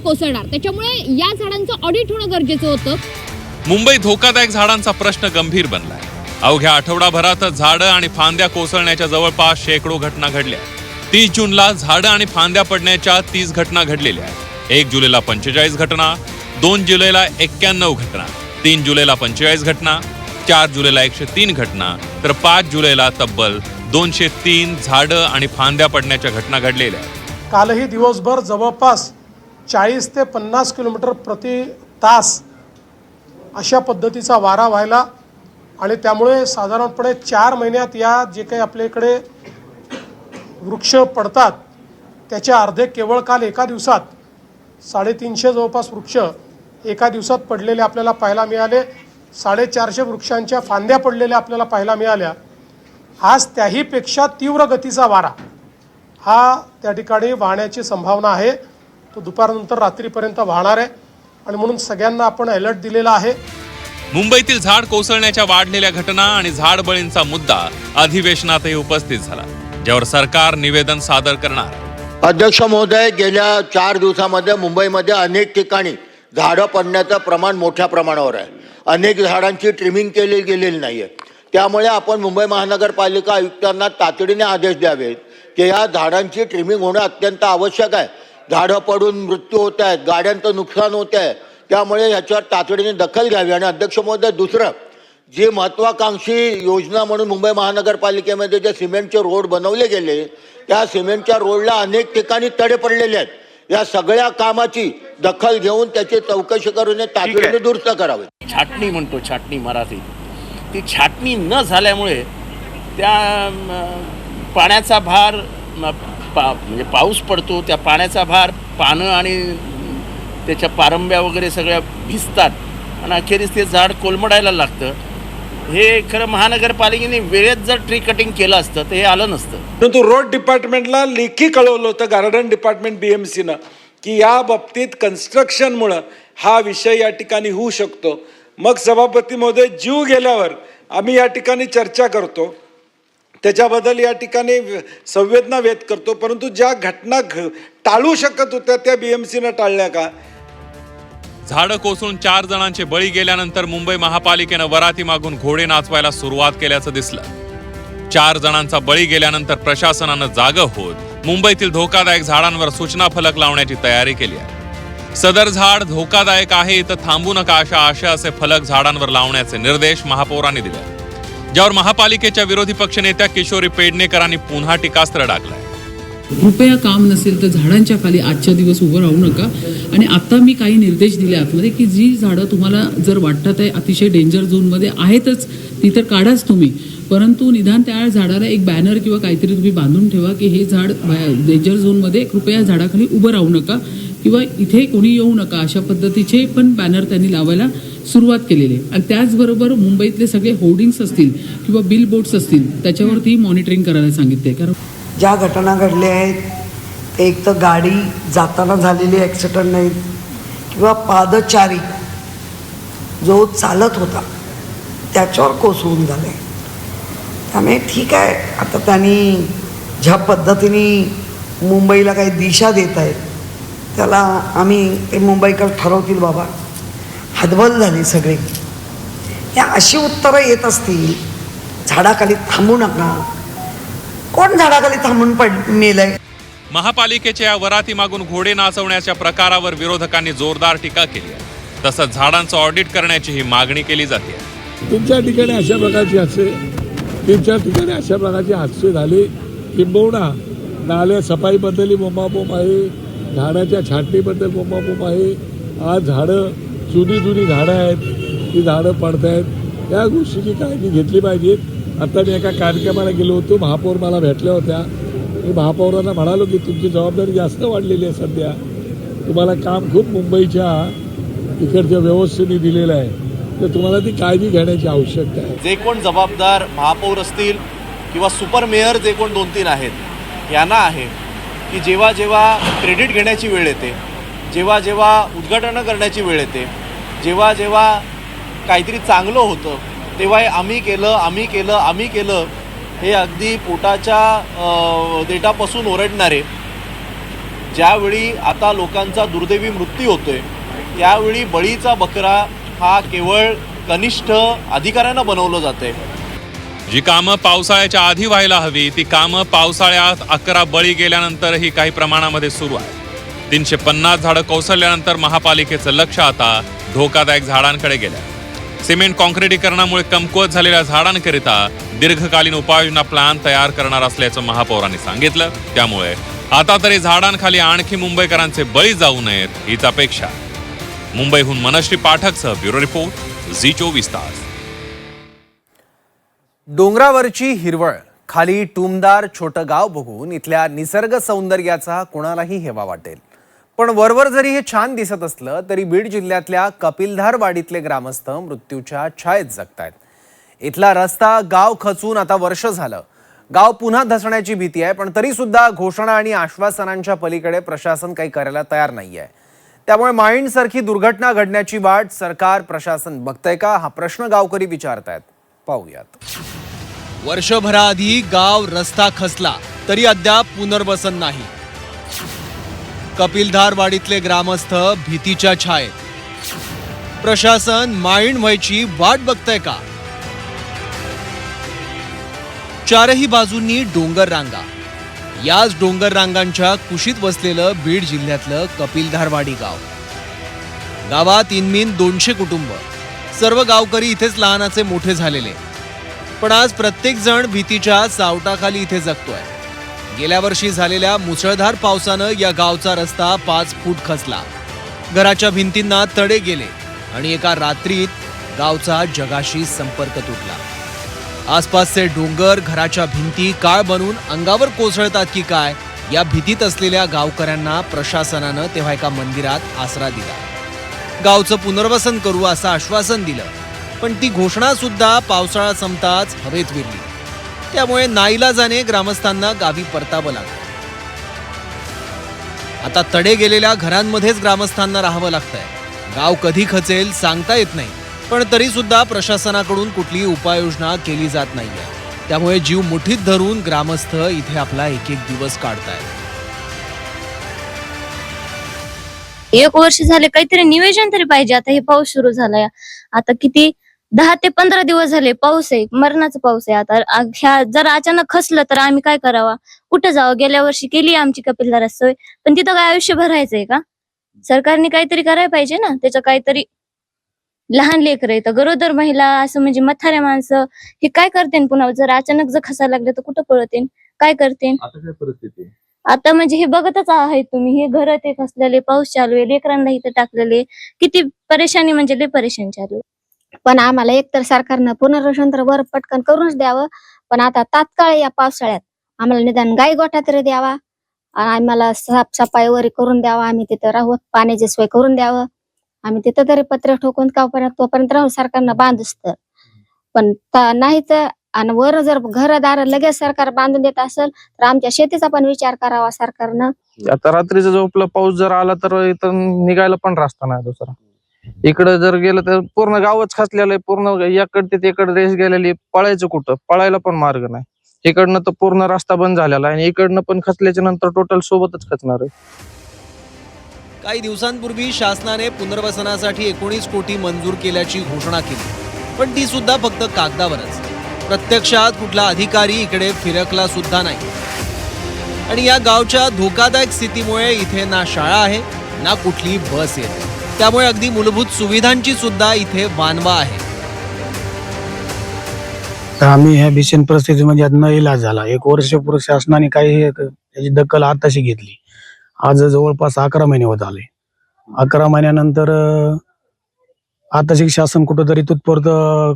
कोसळणार. त्याच्यामुळे या झाडांचं ऑडिट होणं गरजेचं होतं. मुंबईत धोकादायक झाडांचा प्रश्न गंभीर बनलाय. अवघ्या आठवडाभरातच झाडं आणि फांद्या कोसळण्याच्या जवळपास शेकडो घटना घडल्या. 30 जूनला झाडं आणि फांद्या पडण्याच्या 30 घटना घडलेल्या आहेत. 1 जुलैला 45 घटना, 2 जुलैला 91 घटना, 3 जुलैला 45 घटना, 4 जुलैला 103 घटना, तर 5 जुलैला तब्बल 203 झाडं आणि फांद्या पडण्याच्या घटना घडलेल्या आहेत. कालही दिवसभर जवळपास 40 ते 50 किलोमीटर प्रति तास अशा पद्धतीचा वारा व्हायला आणि त्यामुळे साधारणपणे 4 महिन्यात या जे काही आपल्याकडे वृक्ष पडतात त्याच्या अर्धे केवळ काल एका दिवसात 350 जवळपास वृक्ष एका दिवसात पडलेले आपल्याला पाहायला मिळाले. 450 वृक्षांच्या फांद्या पडलेल्या आपल्याला पाहायला मिळाल्या. आज त्याहीपेक्षा तीव्र गतीचा वारा हा त्या ठिकाणी वाहण्याची संभावना आहे. तो दुपारनंतर रात्रीपर्यंत वाहणार आहे आणि म्हणून सगळ्यांना आपण अलर्ट दिलेला आहे. मुंबईतील झाड कोसळण्याच्या वाढलेल्या घटना आणि झाडबळींचा मुद्दा अधिवेशनातही उपस्थित झाला, ज्यावर सरकार निवेदन सादर करणार. अध्यक्ष महोदय, गेल्या 4 दिवसामध्ये मुंबईमध्ये अनेक ठिकाणी झाडं पडण्याचं प्रमाण मोठ्या प्रमाणावर आहे. अनेक झाडांची ट्रिमिंग केली गेलेली नाही आहे. त्यामुळे आपण मुंबई महानगरपालिका आयुक्तांना तातडीने आदेश द्यावेत की या झाडांची ट्रिमिंग होणं अत्यंत आवश्यक आहे. झाडं पडून मृत्यू होत आहेत, गाड्यांचं नुकसान होत आहे. त्यामुळे ह्याच्यावर तातडीने दखल घ्यावी. आणि अध्यक्ष महोदय, दुसरं, जी महत्त्वाकांक्षी योजना म्हणून मुंबई महानगरपालिकेमध्ये जे सिमेंटचे रोड बनवले गेले, त्या सिमेंटच्या रोडला अनेक ठिकाणी तडे पडलेले आहेत. या सगळ्या कामाची दखल घेऊन त्याची चौकशी करून तातडीने दुरुस्त करावे. छाटणी म्हणतो, छाटणी मराठी, ती छाटणी न झाल्यामुळे त्या पाण्याचा भार म्हणजे पाऊस पडतो, त्या पाण्याचा भार पानं आणि त्याच्या पारंब्या वगैरे सगळ्या भिजतात आणि अखेरीस ते झाड कोलमडायला लागतं. हे खरं महानगरपालिकेने वेळेत जर ट्री कटिंग केलं असतं तर हे आलं नसतं. परंतु रोड डिपार्टमेंटला लेखी कळवलं होतं गार्डन डिपार्टमेंट BMCनं की या बाबतीत कन्स्ट्रक्शनमुळं हा विषय या ठिकाणी होऊ शकतो. मग सभापती महोदय, जीव गेल्यावर आम्ही या ठिकाणी चर्चा करतो, त्याच्याबद्दल या ठिकाणी संवेदना व्यक्त करतो. परंतु ज्या घटना टाळू शकत होत्या त्या BMCनं टाळल्या का? झाडं कोसळून 4 जणांचे बळी गेल्यानंतर मुंबई महापालिकेनं वराती मागून घोडे नाचवायला सुरुवात केल्याचं दिसलं. 4 जणांचा बळी गेल्यानंतर प्रशासनानं जागं होत मुंबईतील धोकादायक झाडांवर सूचना फलक लावण्याची तयारी केली आहे. सदर झाड धोकादायक आहे तर थांबू नका अशा आशयाचे फलक झाडांवर लावण्याचे निर्देश महापौरांनी दिले, ज्यावर महापालिकेच्या विरोधी पक्षनेत्या किशोरी पेडणेकरांनी पुन्हा टीकास्त्र टाकलंय. कृपया काम नसेल तर झाडांच्या खाली आजच्या दिवस उभं राहू नका. आणि आता मी काही निर्देश दिले आतमध्ये की जी झाडं तुम्हाला जर वाटत आहे अतिशय डेंजर झोनमध्ये आहेतच ती तर काढाच तुम्ही, परंतु निदान त्या झाडाला एक बॅनर किंवा काहीतरी तुम्ही बांधून ठेवा की हे झाड डेंजर झोनमध्ये, कृपया झाडाखाली उभं राहू नका किंवा इथे कोणी येऊ नका, अशा पद्धतीचे पण बॅनर त्यांनी लावायला सुरुवात केलेली आहे. आणि त्याचबरोबर मुंबईतले सगळे होर्डिंग्स असतील किंवा बिल बोर्ड्स असतील त्याच्यावरती मॉनिटरिंग करायला सांगितले. कारण ज्या घटना घडल्या आहेत ते एक तर गाडी जाताना झालेली ॲक्सिडेंट नाही किंवा पादचारी जो चालत होता त्याच्यावर कोसळून झाले. त्यामुळे ठीक आहे, आता त्यांनी ज्या पद्धतीने मुंबईला काही दिशा देत आहेत त्याला आम्ही ते मुंबईकर ठरवतील बाबा. हतबल झाली सगळी. या अशी उत्तरं येत असतील, झाडाखाली थांबू नका, कोण झाडाखाली थांबून मेलंय? महापालिकेच्या या वराती मागून घोडे नाचवण्याच्या प्रकारावर विरोधकांनी जोरदार टीका केली आहे. तसंच झाडांचं ऑडिट करण्याचीही मागणी केली जाते. 3-4 ठिकाणी अशा प्रकारचे हादसे झाले. किंबहुना नाल्या सफाईबद्दलही बोंबाबोंब आहे, झाडाच्या छाटणीबद्दल बोंबाबोंब आहे. आज झाडं जुनी झाडं आहेत, ती झाडं पडत आहेत. या गोष्टीची काळजी घेतली पाहिजे. आता मी एका कार्यक्रमाला गेलो होतो, महापौर मला भेटल्या होत्या. मी महापौरांना म्हणालो की तुमची जबाबदारी जास्त वाढलेली आहे सध्या, तुम्हाला काम खूप मुंबईच्या इकडच्या व्यवस्थेने दिलेलं आहे, तर तुम्हाला ती काळजी घेण्याची आवश्यकता आहे. जे कोण जबाबदार महापौर असतील किंवा सुपर मेयर जे कोण 2-3 आहेत यांना आहे की जेव्हा जेव्हा क्रेडिट घेण्याची वेळ येते, जेव्हा जेव्हा उद्घाटनं करण्याची वेळ येते, जेव्हा जेव्हा काहीतरी चांगलं होतं तेव्हा आम्ही केलं हे अगदी पोटाच्या देठापासून ओरडणारे, ज्यावेळी आता लोकांचा दुर्दैवी मृत्यू होतोय त्यावेळी बळीचा बकरा हा केवळ कनिष्ठ अधिकाऱ्यांना बनवलं जातंय. जी कामं पावसाळ्याच्या आधी व्हायला हवी ती कामं पावसाळ्यात 11 बळी गेल्यानंतरही काही प्रमाणामध्ये सुरू आहे. 350 झाडं कोसळल्यानंतर महापालिकेचं लक्ष आता धोकादायक झाडांकडे गेलं. सिमेंट काँक्रिटीकरणामुळे कमकुवत झालेल्या झाडांकरिता दीर्घकालीन उपाययोजना प्लॅन तयार करणार असल्याचं महापौरांनी सांगितलं. त्यामुळे आता तरी झाडांखाली आणखी मुंबईकरांचे बळी जाऊ नयेत हीच अपेक्षा. मुंबईहून मनश्री पाठकसह ब्युरो रिपोर्ट झी24 तास. डोंगरावरची हिरवळ, खाली टुमदार छोटं गाव बघून इथल्या निसर्ग सौंदर्याचा कोणालाही हेवा वाटेल. पण वरवर जरी हे छान दिसत असलं तरी बीड जिल्ह्यातल्या कपिलधार वाडीतले ग्रामस्थ मृत्यूच्या छायेत जगतायत. इथला रस्ता गाव खचून आता वर्ष झालं. गाव पुन्हा धसण्याची भीती आहे, पण तरी सुद्धा घोषणा आणि आश्वासनांच्या पलीकडे प्रशासन काही करायला तयार नाहीये. त्यामुळे माइंडसारखी दुर्घटना घडण्याची वाट सरकार प्रशासन बघतंय का, हा प्रश्न गावकरी विचारतायत. पाहूयात. वर्षभराआधी गाव रस्ता खचला तरी अद्याप पुनर्वसन नाही. कपिलधार वाडीतले ग्रामस्थ भीतीच्या छायेत. प्रशासन माइंड व्हायची वाट बघतंय का? चारही बाजूंनी डोंगर रांगा. याच डोंगर रांगांच्या कुशीत वसलेलं बीड जिल्ह्यातलं कपिलधारवाडी गाव. गावात इनमीन 200 कुटुंब. सर्व गावकरी इथेच लहानाचे मोठे झालेले. पण आज प्रत्येक जण भीतीच्या सावटाखाली इथे जगतोय. गेल्या वर्षी झालेल्या मुसळधार पावसानं या गावचा रस्ता 5 फूट खचला. घराच्या भिंतींना तडे गेले आणि एका रात्रीत गावचा जगाशी संपर्क तुटला. आसपासचे डोंगर, घराच्या भिंती काळ बनून अंगावर कोसळतात की काय या भीतीत असलेल्या गावकऱ्यांना प्रशासनानं तेव्हा एका मंदिरात आसरा दिला. गावचं पुनर्वसन करू असं आश्वासन दिलं, पण ती घोषणा सुद्धा पावसाळा संपताच हवेत विरली. त्यामुळे नाईलाजाने ग्रामस्थांना गावी परतावं लागलं. आता तडे गेलेल्या घरांमध्येच ग्रामस्थांना राहावं लागतंय. गाव कधी खचेल सांगता येत नाही, पण तरी सुद्धा प्रशासनाकडून कुठलीही उपाययोजना केली जात नाहीये. त्यामुळे जीव मुठीत धरून ग्रामस्थ इथे आपला एक एक दिवस काढतायत. 1 वर्ष झाले, काहीतरी नियोजन तरी पाहिजे. आता हे पाऊस सुरू झालाय, आता किती 10 ते 15 दिवस झाले पाऊस आहे, मरणाचा पाऊस आहे. आता ह्या जर अचानक खचलं तर आम्ही काय करावा, कुठं जावं? गेल्या वर्षी केली आमची कपिलधारात सोय, पण तिथं काय आयुष्यभर राहायचंय का? सरकारने काहीतरी करायला पाहिजे ना. त्याचं काहीतरी लहान लेकर आहे, तर गरोदर महिला, असं म्हणजे म्हाताऱ्या माणसं हे काय करते? पुन्हा जर अचानक जर खसायला लागले तर कुठं पळते, काय करते? आता काय परिस्थिती? आता म्हणजे हे बघतच आहे तुम्ही, हे घर ते खसलेले, पाऊस चालू आहे, लेकरांना इथं टाकलेले, किती परेशानी म्हणजे लय परेशान चालू. पण आम्हाला एकतर सरकारनं पुनर्वसन तर वर पटकन करूनच द्यावं. पण आता तात्काळ या पावसाळ्यात आम्हाला निदान गाई गोठा तरी द्यावा, आम्हाला साफसफाई वगैरे करून द्यावा, आम्ही तिथं राहू, पाण्याची सोय करून द्यावं, आम्ही तिथं तरी पत्र ठोकून तोपर्यंत राहू, सरकारनं बांधूच तर. पण नाही तर आणि वर जर घरदार लगेच सरकार बांधून देत असेल तर आमच्या शेतीचा पण विचार करावा सरकारनं. आता रात्रीचा जो पाऊस जर आला तर इथं निघायला पण रस्ता नाही दुसरा. इकडे जर गेलं तर पूर्ण गावच खचलेलं आहे. पूर्ण याकडे तिकडे रेस गेलेली, पळायचं कुठं? पळायला पण मार्ग नाही. इकडनं तर पूर्ण रस्ता बंद झालेला आहे आणि इकडनं पण खचल्याच्या नंतर टोटल सोबतच खचणार आहे. काही दिवसांपूर्वी शासनाने पुनर्वसनासाठी 19 कोटी मंजूर केल्याची घोषणा केली, पण ती सुद्धा फक्त कागदावरच. प्रत्यक्षात कुठला अधिकारी इकडे फिरकला सुद्धा नाही. आणि या गावच्या धोकादायक स्थितीमुळे इथे ना शाळा आहे ना कुठली बस येते. त्यामुळे अगदी मूलभूत सुविधांची सुद्धा इथे वानवा आहे. तर आम्ही ह्या भीषण परिस्थितीमध्ये न इलाज झाला. 1 वर्षपूर्वी शासनाने काही त्याची दखल आताशी घेतली. आज जवळपास 11 महिने होत आले. 11 महिन्यानंतर आताशी शासन कुठंतरी तुत्पुरत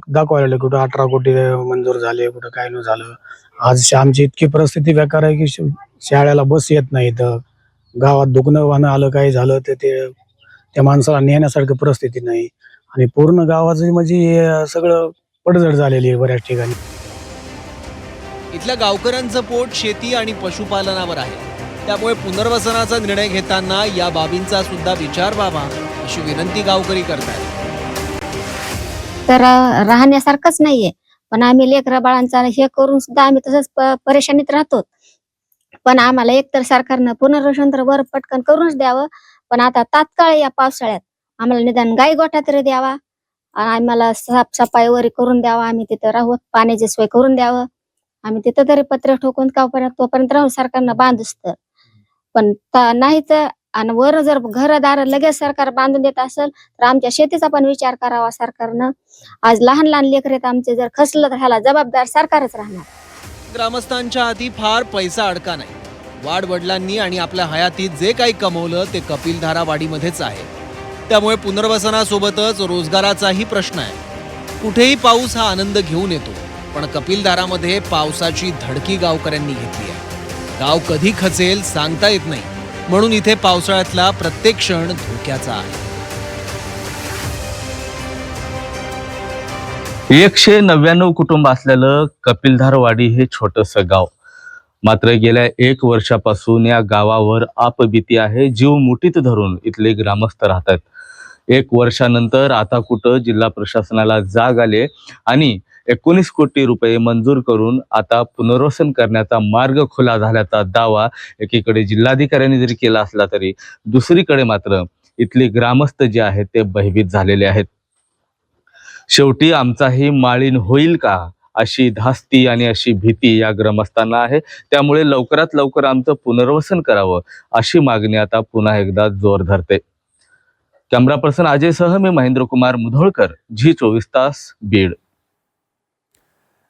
दाखवायला, कुठं 18 कोटी मंजूर झाले, कुठं काय न झालं. आज आमची इतकी परिस्थिती बेकार आहे की शाळेला बस येत नाही. तर गावात दुखणं वाहनं आलं, काही झालं तर ते त्या माणसाला नेण्यासारखी परिस्थिती नाही. आणि पूर्ण गावाचं म्हणजे सगळं पडझड झालेली आहे बऱ्याच ठिकाणी. इथल्या गावकऱ्यांचं पोट शेती आणि पशुपालनावर आहे. त्यामुळे पुनर्वसनाचा निर्णय घेताना या बाबींचा सुद्धा विचार व्हावा अशी विनंती गावकरी करतात. तर राहण्यासारखंच नाहीये. पण आम्ही लेकरा बाळांचा हे करून सुद्धा आम्ही तसंच परेशानीत राहतो. पण आम्हाला एकतर सरकारनं पुनर्वसन तर वर पटकन करूनच द्यावं, पण आता तात्काळ या पावसाळ्यात आम्हाला निदान गाई गोठा तरी द्यावा आणि आम्हाला साफसफाई वगैरे करून द्यावा. आम्ही तिथं राहू, पाण्याची सोय करून द्यावं. आम्ही तिथं तरी पत्र ठोकून तोपर्यंत राहू सरकारनं बांधूच तर. पण नाही तर आणि वर जर घरदार लगेच सरकार बांधून देत असेल तर आमच्या शेतीचा पण विचार करावा सरकारनं. आज लहान लहान लेकरं आहेत आमचे, जर खचलं तर ह्याला जबाबदार सरकारच राहणार. ग्रामस्थांच्या हाती फार पैसा अडका नाही. वाडवडिलांनी आणि आपल्या हयातीत जे काही कमवलं ते कपिलधारा वाडीमध्येच आहे. त्यामुळे पुनर्वसनासोबतच रोजगाराचाही प्रश्न आहे. कुठेही पाऊस हा आनंद घेऊन येतो, पण कपिलधारामध्ये पावसाची धडकी गावकऱ्यांनी घेतली आहे. गाव कधी खचेल सांगता येत नाही, म्हणून इथे पावसाळ्यातला प्रत्येक क्षण धोक्याचा आहे. 199 कुटुंब असलेलं कपिलधारवाडी हे छोटंसं गाव. मात्र गेल्या 1 वर्षापासून या गावावर आपबीती आहे. जीव मुठीत धरून इथले ग्रामस्थ राहतात. 1 वर्षानंतर आता कुठं जिल्हा प्रशासनाला जाग आले आणि 19 कोटी रुपये मंजूर करून आता पुनर्वसन करण्याचा मार्ग खुला झाल्याचा दावा एकीकडे जिल्हाधिकाऱ्यांनी जरी केला असला तरी दुसरीकडे मात्र इथले ग्रामस्थ जे आहेत ते भयभीत झालेले आहेत. शेवटी आमचाही माळीन होईल का अशी धास्ती आणि अशी भीती या ग्रामस्थांना आहे. त्यामुळे लवकरात लवकर आमचं पुनर्वसन करावं अशी मागणी आता पुन्हा एकदा जोर धरते. कॅमेरा पर्सन अजयसह मी महेंद्र कुमार मुधोळकर, झी 24 तास, बीड.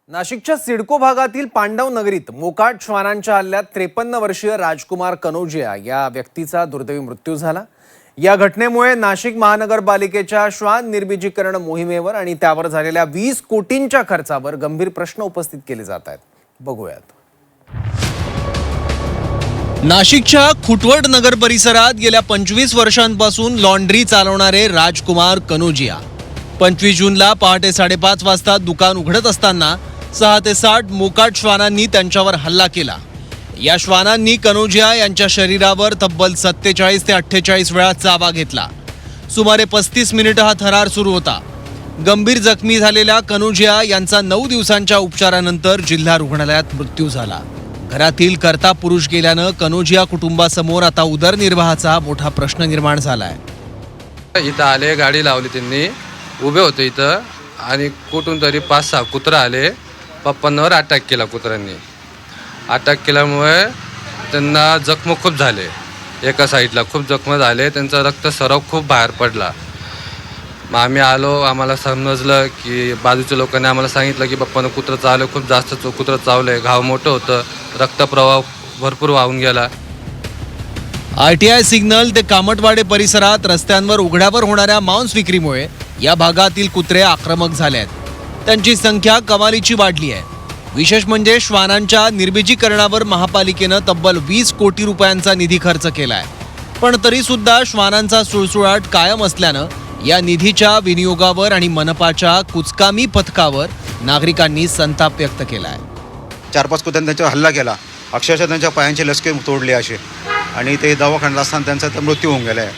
नाशिकच्या सिडको भागातील पांडव नगरीत मोकाट श्वानांच्या हल्ल्यात 53 वर्षीय राजकुमार कनोजिया या व्यक्तीचा दुर्दैवी मृत्यू झाला. या घटनेमुळे नाशिक महानगरपालिकेच्या श्वान निर्बीजीकरण मोहिमेवर आणि त्यावर झालेल्या 20 कोटींच्या खर्चावर गंभीर प्रश्न उपस्थित केले जात आहेत. बघूयात. नाशिकच्या खुटवड नगर परिसरात गेल्या 25 वर्षांपासून लॉन्ड्री चालवणारे राजकुमार कनोजिया 25 जूनला पहाटे 5:30 वाजता दुकान उघडत असताना 6 ते 7 मोकाट श्वानांनी त्यांच्यावर हल्ला केला. या श्वानांनी कनोजिया यांच्या शरीरावर तब्बल 47 ते 48 वेळा चावा घेतला. सुमारे 35 मिनिटं हा थरार सुरू होता. गंभीर जखमी झालेल्या कनोजिया यांचा 9 दिवसांच्या उपचारानंतर जिल्हा रुग्णालयात मृत्यू झाला. घरातील कर्ता पुरुष गेल्यानं कनोजिया कुटुंबासमोर आता उदरनिर्वाहाचा मोठा प्रश्न निर्माण झालाय. इथं आले, गाडी लावली, त्यांनी उभे होते इथं आणि कुठून तरी 5-6 कुत्रा आले. पप्पांवर अटॅक केला कुत्र्यांनी. अटॅक केल्यामुळे त्यांना जखम खूप झाले. एका साईडला खूप जखम झाले. त्यांचा रक्तस्राव खूप बाहेर पडला. मग आम्ही आलो, आम्हाला समजलं की बाजूच्या लोकांनी आम्हाला सांगितलं की पप्पानं कुत्रं चावलं, खूप जास्त कुत्रं चावलंय, घाव मोठं होतं, रक्तप्रवाह भरपूर वाहून गेला. RTI सिग्नल ते कामटवाडे परिसरात रस्त्यांवर उघड्यावर होणाऱ्या मांस विक्रीमुळे या भागातील कुत्रे आक्रमक झाले आहेत. त्यांची संख्या कमालीची वाढली आहे. विशेष म्हणजे श्वानांच्या निर्बीजीकरणावर महापालिकेनं तब्बल 20 कोटी रुपयांचा निधी खर्च केलाय. पण तरी सुद्धा श्वानांचा सुळसुळाट कायम असल्यानं या निधीच्या विनियोगावर आणि मनपाच्या कुचकामी पथकावर नागरिकांनी संताप व्यक्त केलाय. 4-5 कुत्र्यांनी त्यांच्यावर हल्ला केला. अक्षरशः त्यांच्या पायांचे लसके तोडले असे, आणि ते दवाखान्यात असताना त्यांचा तर मृत्यू होऊन गेला आहे.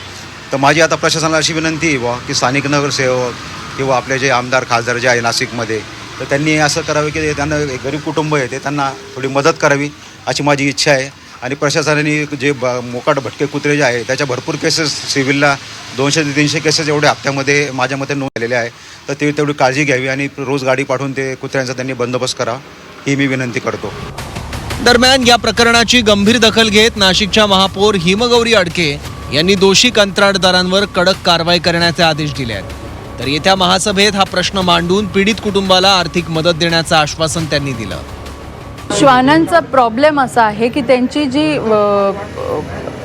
तर माझी आता प्रशासनाला अशी विनंती आहे बुवा की स्थानिक नगरसेवक किंवा आपले जे आमदार खासदार जे आहे नाशिकमध्ये, तर त्यांनी असं करावे की त्यांना एक गरीब कुटुंब आहे ते त्यांना थोडी मदत करावी अशी माझी इच्छा आहे. आणि प्रशासनाने जे मोकाट भटके कुत्रे जे आहे त्याच्या भरपूर केसेस सिव्हिलला 200 ते 300 केसेस एवढे हप्त्यामध्ये माझ्या मते नोंद झालेले आहे. तर ते तेवढी काळजी घ्यावी आणि रोज गाडी पाठवून ते कुत्र्यांचा त्यांनी बंदोबस्त करावा ही मी विनंती करतो. दरम्यान या प्रकरणाची गंभीर दखल घेत नाशिकच्या महापौर हिमगौरी अडके यांनी दोषी कंत्राटदारांवर कडक कारवाई करण्याचे आदेश दिले आहेत. तर येत्या महासभेत हा प्रश्न मांडून पीडित कुटुंबाला आर्थिक मदत देण्याचं आश्वासन त्यांनी दिलं. श्वानांचा प्रॉब्लेम असा आहे की त्यांची जी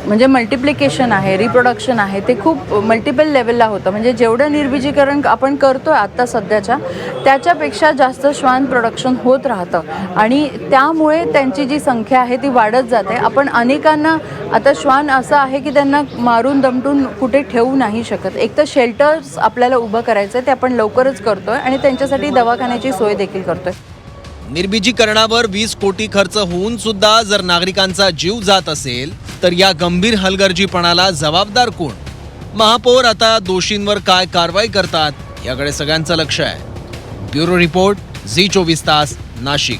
म्हणजे मल्टिप्लिकेशन आहे, रिप्रोडक्शन आहे, ते खूप मल्टिपल लेवलला होतं. म्हणजे जेवढं निर्बीजीकरण आपण करतो आहे आत्ता सध्याच्या त्याच्यापेक्षा जास्त श्वान प्रोडक्शन होत राहतं आणि त्यामुळे त्यांची जी संख्या आहे ती वाढत जाते. आपण अनेकांना आता श्वान असं आहे की त्यांना मारून दमटून कुठे ठेवू नाही शकत. एक तर शेल्टर्स आपल्याला उभं करायचं आहे, ते आपण लवकरच करतो आहे आणि त्यांच्यासाठी दवाखान्याची सोय देखील करतो आहे. निर्बीजीकरणावर 20 कोटी खर्च होऊन सुद्धा जर नागरिकांचा जीव जात असेल तर या गंभीर हलगर्जीपणाला जबाबदार कोण? महापौर आता दोषींवर काय कारवाई करतात याकडे सगळ्यांचं लक्ष आहे. ब्युरो रिपोर्ट, झी 24 तास Nashik.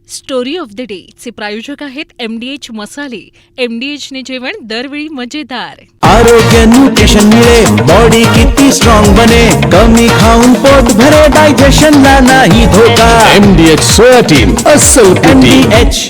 Story of the day चे प्रायोजक आहेत MDH मसाले. MDH ने जेवण दरवेळी मजेदार. आरोग्य न्यूट्रिशन मिळे, बॉडी किती स्ट्रॉंग बने, कमी खाऊन पोट भरे, डायजेशनला नाही धोका. MDH सोया टीम अस्सल MDH.